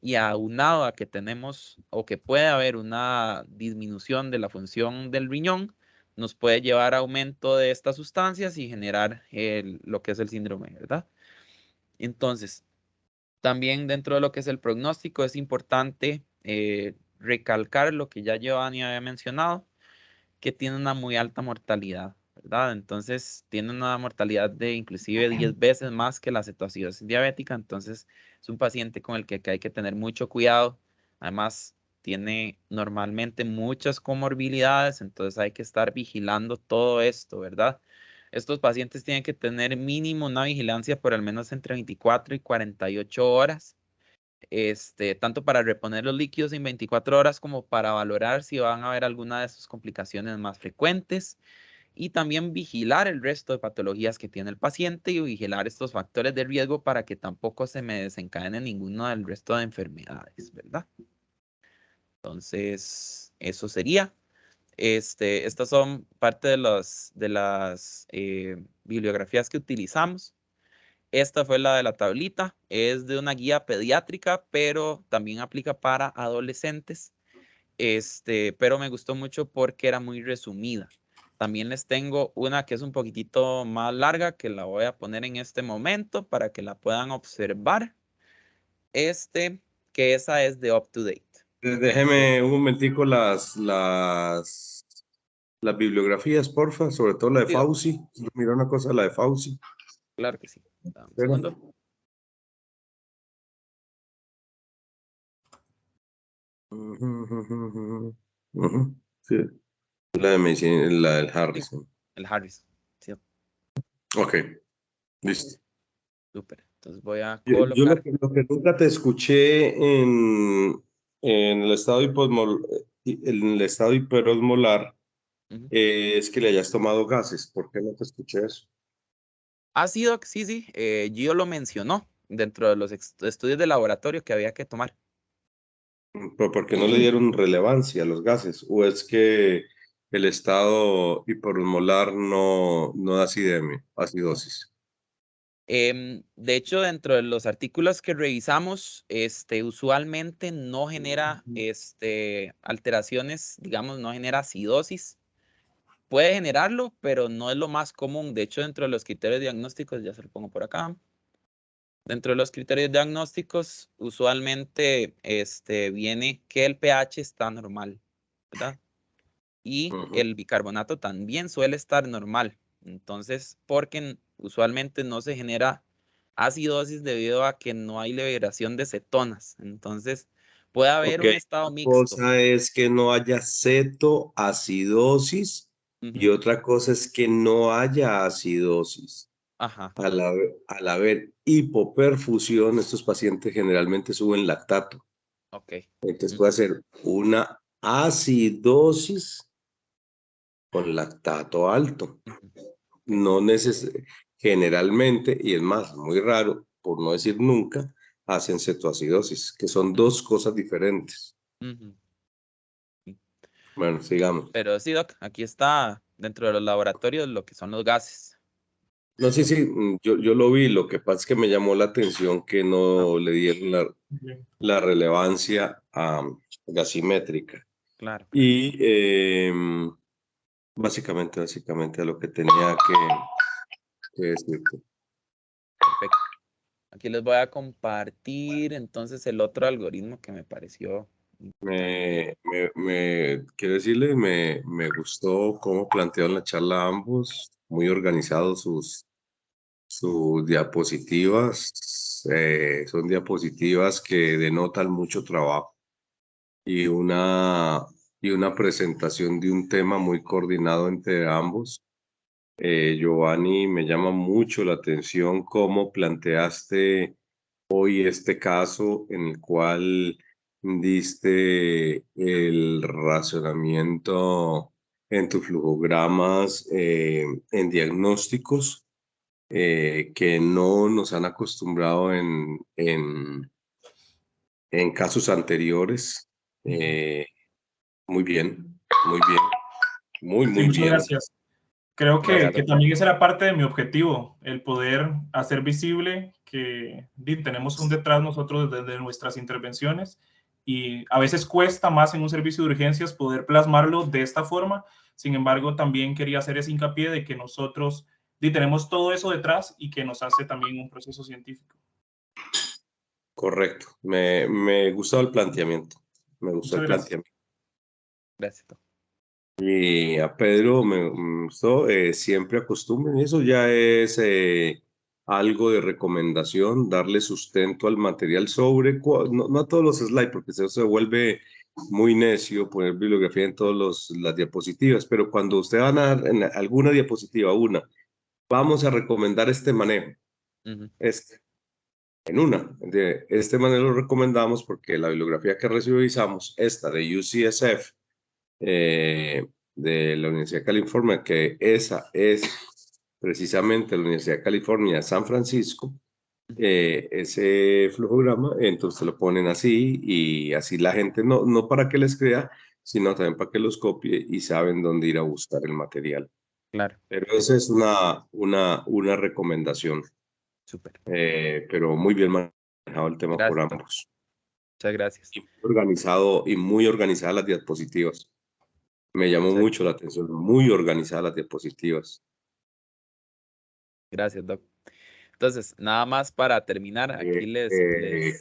y aunado a que tenemos o que puede haber una disminución de la función del riñón, nos puede llevar a aumento de estas sustancias y generar lo que es el síndrome, ¿verdad? Entonces, también dentro de lo que es el pronóstico es importante recalcar lo que ya Giovanni había mencionado, que tiene una muy alta mortalidad, ¿verdad? Entonces, tiene una mortalidad de inclusive 10 veces más que la cetoacidosis diabética, entonces es un paciente con el que hay que tener mucho cuidado. Además, tiene normalmente muchas comorbilidades, entonces hay que estar vigilando todo esto, ¿verdad? Estos pacientes tienen que tener mínimo una vigilancia por al menos entre 24 y 48 horas tanto para reponer los líquidos en 24 horas como para valorar si van a haber alguna de sus complicaciones más frecuentes y también vigilar el resto de patologías que tiene el paciente y vigilar estos factores de riesgo para que tampoco se me desencadene ninguno del resto de enfermedades, ¿verdad? Entonces, eso sería. Estas son parte de las bibliografías que utilizamos. Esta fue la de la tablita, es de una guía pediátrica, pero también aplica para adolescentes. Pero me gustó mucho porque era muy resumida. También les tengo una que es un poquitito más larga, que la voy a poner en este momento para que la puedan observar. Que esa es de Up to Date. Déjeme un momentico las bibliografías, porfa, sobre todo la de Sí, Fauci. Mira una cosa, la de Fauci. claro que sí. Un Pero- segundo. Sí. La de medicina, la del Harrison. El Harris. Sí, Ok, listo. súper. Entonces voy a Yo colocar. lo que nunca te escuché en el estado en el estado hiperosmolar Ujú. es que le hayas tomado gases. ¿Por qué no te escuché eso? Ha sido, sí, Gio lo mencionó dentro de los estudios de laboratorio que había que tomar. ¿Pero por qué no le dieron relevancia a los gases? ¿O es que el estado hiperosmolar no da acidosis? De hecho, dentro de los artículos que revisamos, usualmente no genera alteraciones, digamos, no genera acidosis. Puede generarlo, pero no es lo más común. De hecho, dentro de los criterios diagnósticos, ya se lo pongo por acá. Dentro de los criterios diagnósticos, usualmente viene que el pH está normal, ¿verdad? Y el bicarbonato también suele estar normal. Entonces, porque usualmente no se genera acidosis debido a que no hay liberación de cetonas. Entonces, puede haber un estado mixto. Una cosa es que no haya cetoacidosis y otra cosa es que no haya acidosis. Ajá. Al haber hipoperfusión, estos pacientes generalmente suben lactato. Ok. Entonces puede ser una acidosis con lactato alto. No generalmente, y es más, muy raro, por no decir nunca, hacen cetoacidosis, que son dos cosas diferentes. Bueno, sigamos. Pero sí, Doc, aquí está dentro de los laboratorios lo que son los gases. No, sí, yo lo vi, lo que pasa es que me llamó la atención que no le dieron la relevancia gasimétrica. Claro. Y básicamente a lo que tenía que decirte. Perfecto. Aquí les voy a compartir entonces el otro algoritmo que me pareció. Quiero decirle, me gustó cómo plantearon la charla ambos, muy organizados sus diapositivas. Son diapositivas que denotan mucho trabajo y una presentación de un tema muy coordinado entre ambos. Giovanni, me llama mucho la atención cómo planteaste hoy este caso en el cual diste el racionamiento en tus flujogramas, en diagnósticos que no nos han acostumbrado en casos anteriores. Muy bien, muy bien, muy Muchas bien. Gracias. Creo que Gracias. también esa era parte de mi objetivo, el poder hacer visible que tenemos un detrás nosotros desde nuestras intervenciones y a veces cuesta más en un servicio de urgencias poder plasmarlo de esta forma. Sin embargo, también quería hacer ese hincapié de que nosotros tenemos todo eso detrás y que nos hace también un proceso científico. Correcto. Me gustó el planteamiento. Me gustó Muchas el gracias. planteamiento. Gracias. Y a Pedro me gustó, siempre acostumbren, eso ya es algo de recomendación, darle sustento al material no a todos los slides, porque se vuelve muy necio poner bibliografía en todas las diapositivas, pero cuando usted va a dar en alguna diapositiva, vamos a recomendar este manejo, en una. De este manejo lo recomendamos porque la bibliografía que revisamos, esta de UCSF, de la Universidad de California, que esa es precisamente la Universidad de California, San Francisco, ese flujograma, entonces lo ponen así y así la gente, no para que les crea, sino también para que los copie y saben dónde ir a buscar el material. Claro. Pero esa es una recomendación. Súper. Pero muy bien manejado el tema por ambos. Muchas gracias. Y muy organizadas las diapositivas. Me llamó mucho la atención, muy organizadas las diapositivas. Gracias, Doc. Entonces, nada más para terminar, aquí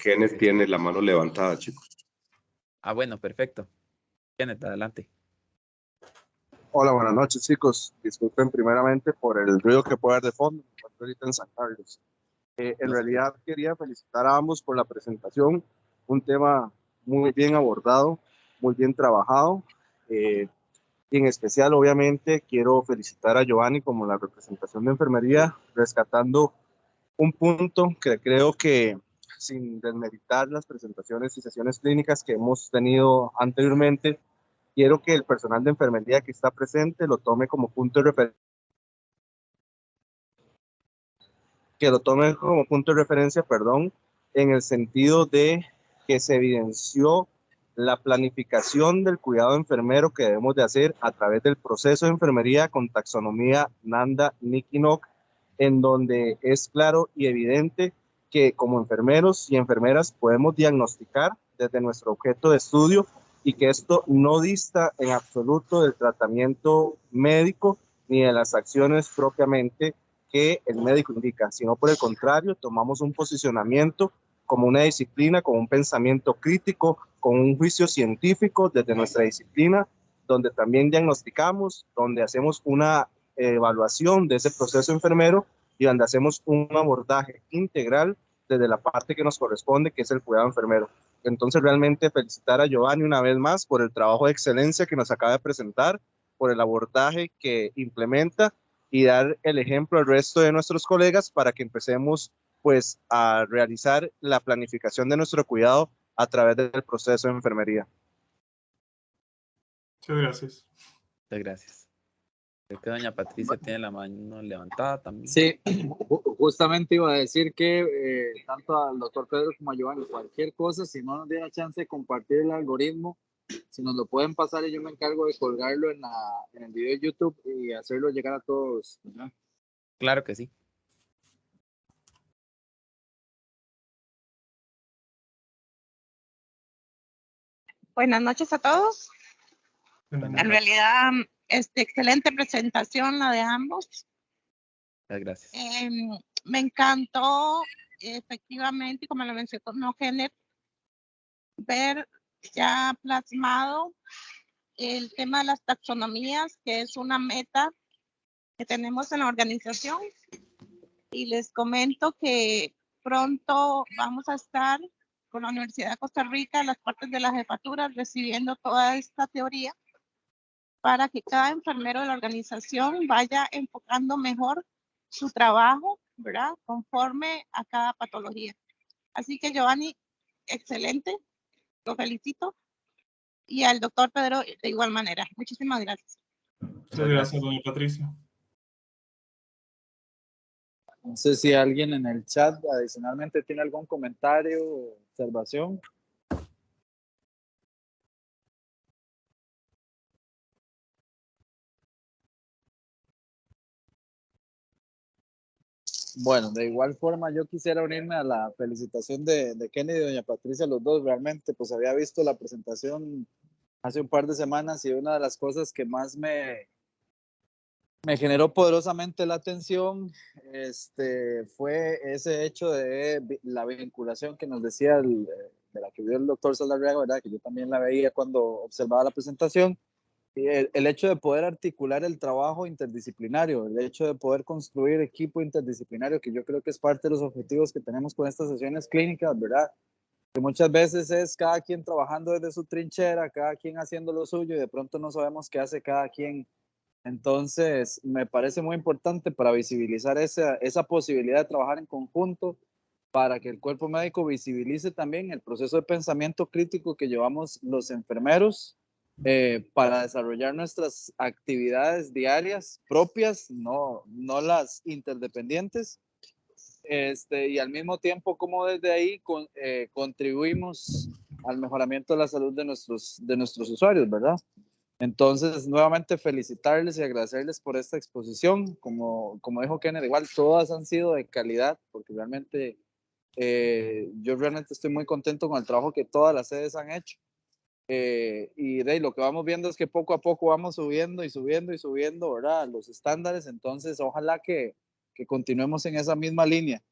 Kenneth tiene la mano levantada, chicos. Ah, bueno, perfecto. Kenneth, adelante. Hola, buenas noches, chicos. Disculpen primeramente por el ruido que puede haber de fondo. Me encuentro ahorita en San Carlos. En realidad quería felicitar a ambos por la presentación. Un tema muy bien abordado, muy bien trabajado. Y en especial, obviamente, quiero felicitar a Giovanni como la representación de enfermería, rescatando un punto que creo que, sin desmeritar las presentaciones y sesiones clínicas que hemos tenido anteriormente, quiero que el personal de enfermería que está presente lo tome como punto de referencia, en el sentido de que se evidenció la planificación del cuidado enfermero que debemos de hacer a través del proceso de enfermería con taxonomía NANDA-NICI-NOC en donde es claro y evidente que como enfermeros y enfermeras podemos diagnosticar desde nuestro objeto de estudio y que esto no dista en absoluto del tratamiento médico ni de las acciones propiamente que el médico indica, sino por el contrario, tomamos un posicionamiento como una disciplina, con un pensamiento crítico, con un juicio científico desde nuestra disciplina, donde también diagnosticamos, donde hacemos una evaluación de ese proceso enfermero y donde hacemos un abordaje integral desde la parte que nos corresponde, que es el cuidado enfermero. Entonces, realmente felicitar a Giovanni una vez más por el trabajo de excelencia que nos acaba de presentar, por el abordaje que implementa y dar el ejemplo al resto de nuestros colegas para que empecemos pues a realizar la planificación de nuestro cuidado a través del proceso de enfermería. Muchas gracias. Muchas gracias. Creo que doña Patricia tiene la mano levantada también. Sí, justamente iba a decir que tanto al doctor Pedro como a Giovanni, cualquier cosa, si no nos diera chance de compartir el algoritmo, si nos lo pueden pasar y yo me encargo de colgarlo en el video de YouTube y hacerlo llegar a todos, ¿verdad? Claro que sí. Buenas noches a todos. En realidad, excelente presentación la de ambos. Muchas gracias. Me encantó, efectivamente, como lo mencionó Kenneth, ver ya plasmado el tema de las taxonomías, que es una meta que tenemos en la organización. Y les comento que pronto vamos a estar con la Universidad de Costa Rica, las partes de la jefatura, recibiendo toda esta teoría para que cada enfermero de la organización vaya enfocando mejor su trabajo, ¿verdad? Conforme a cada patología. Así que Giovanni, excelente, lo felicito. Y al doctor Pedro de igual manera. Muchísimas gracias. Muchas gracias, doña Patricia. No sé si alguien en el chat adicionalmente tiene algún comentario o observación. Bueno, de igual forma yo quisiera unirme a la felicitación de Kenny y doña Patricia, los dos. Realmente pues había visto la presentación hace un par de semanas y una de las cosas que más me generó poderosamente la atención fue ese hecho de la vinculación que nos decía de la que vio el doctor Saldarriaga, ¿verdad? Que yo también la veía cuando observaba la presentación. Y el hecho de poder articular el trabajo interdisciplinario, el hecho de poder construir equipo interdisciplinario, que yo creo que es parte de los objetivos que tenemos con estas sesiones clínicas, ¿verdad? Que muchas veces es cada quien trabajando desde su trinchera, cada quien haciendo lo suyo y de pronto no sabemos qué hace cada quien. Entonces, me parece muy importante para visibilizar esa posibilidad de trabajar en conjunto, para que el cuerpo médico visibilice también el proceso de pensamiento crítico que llevamos los enfermeros para desarrollar nuestras actividades diarias propias, no las interdependientes, y al mismo tiempo como desde ahí contribuimos al mejoramiento de la salud de nuestros usuarios, ¿verdad? Entonces, nuevamente felicitarles y agradecerles por esta exposición. Como dijo Kenneth, igual todas han sido de calidad, porque realmente yo realmente estoy muy contento con el trabajo que todas las sedes han hecho. Y lo que vamos viendo es que poco a poco vamos subiendo y subiendo y subiendo, ¿verdad? Los estándares. Entonces, ojalá que continuemos en esa misma línea.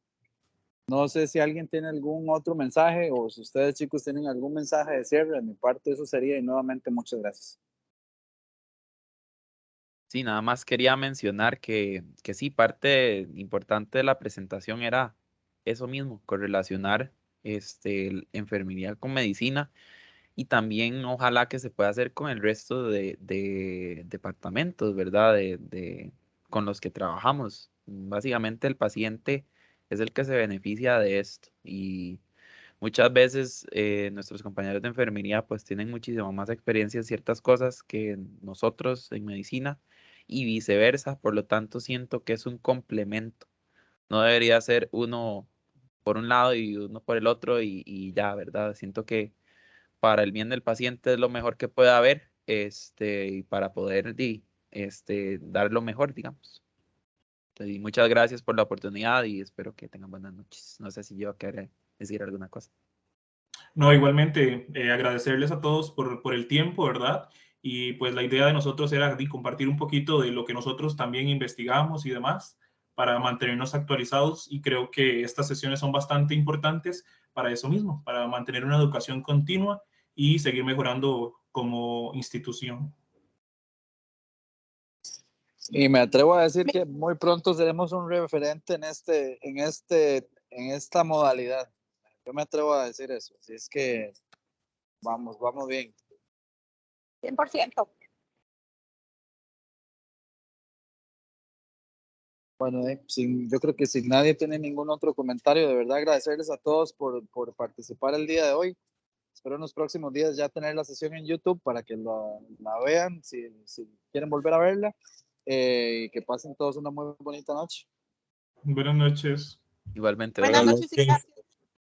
No sé si alguien tiene algún otro mensaje o si ustedes, chicos, tienen algún mensaje de cierre. De mi parte, eso sería. Y nuevamente, muchas gracias. Sí, nada más quería mencionar que sí, parte importante de la presentación era eso mismo, correlacionar enfermería con medicina y también ojalá que se pueda hacer con el resto de departamentos, ¿verdad? Con los que trabajamos. Básicamente el paciente es el que se beneficia de esto y muchas veces nuestros compañeros de enfermería pues tienen muchísimo más experiencia en ciertas cosas que nosotros en medicina y viceversa, por lo tanto siento que es un complemento. No debería ser uno por un lado y uno por el otro y ya, ¿verdad? Siento que para el bien del paciente es lo mejor que pueda haber, y para poder dar lo mejor, digamos. Y muchas gracias por la oportunidad y espero que tengan buenas noches. No sé si yo quería decir alguna cosa. No, igualmente, agradecerles a todos por el tiempo, ¿verdad? Y pues la idea de nosotros era compartir un poquito de lo que nosotros también investigamos y demás para mantenernos actualizados, y creo que estas sesiones son bastante importantes para eso mismo, para mantener una educación continua y seguir mejorando como institución. Y me atrevo a decir que muy pronto seremos un referente en esta modalidad. Yo me atrevo a decir eso. Así es que vamos bien. 100%. Bueno, yo creo que si nadie tiene ningún otro comentario, de verdad agradecerles a todos por participar el día de hoy. Espero en los próximos días ya tener la sesión en YouTube para que la vean si quieren volver a verla. Y que pasen todos una muy bonita noche. Buenas noches. Igualmente. Buenas noches y gracias.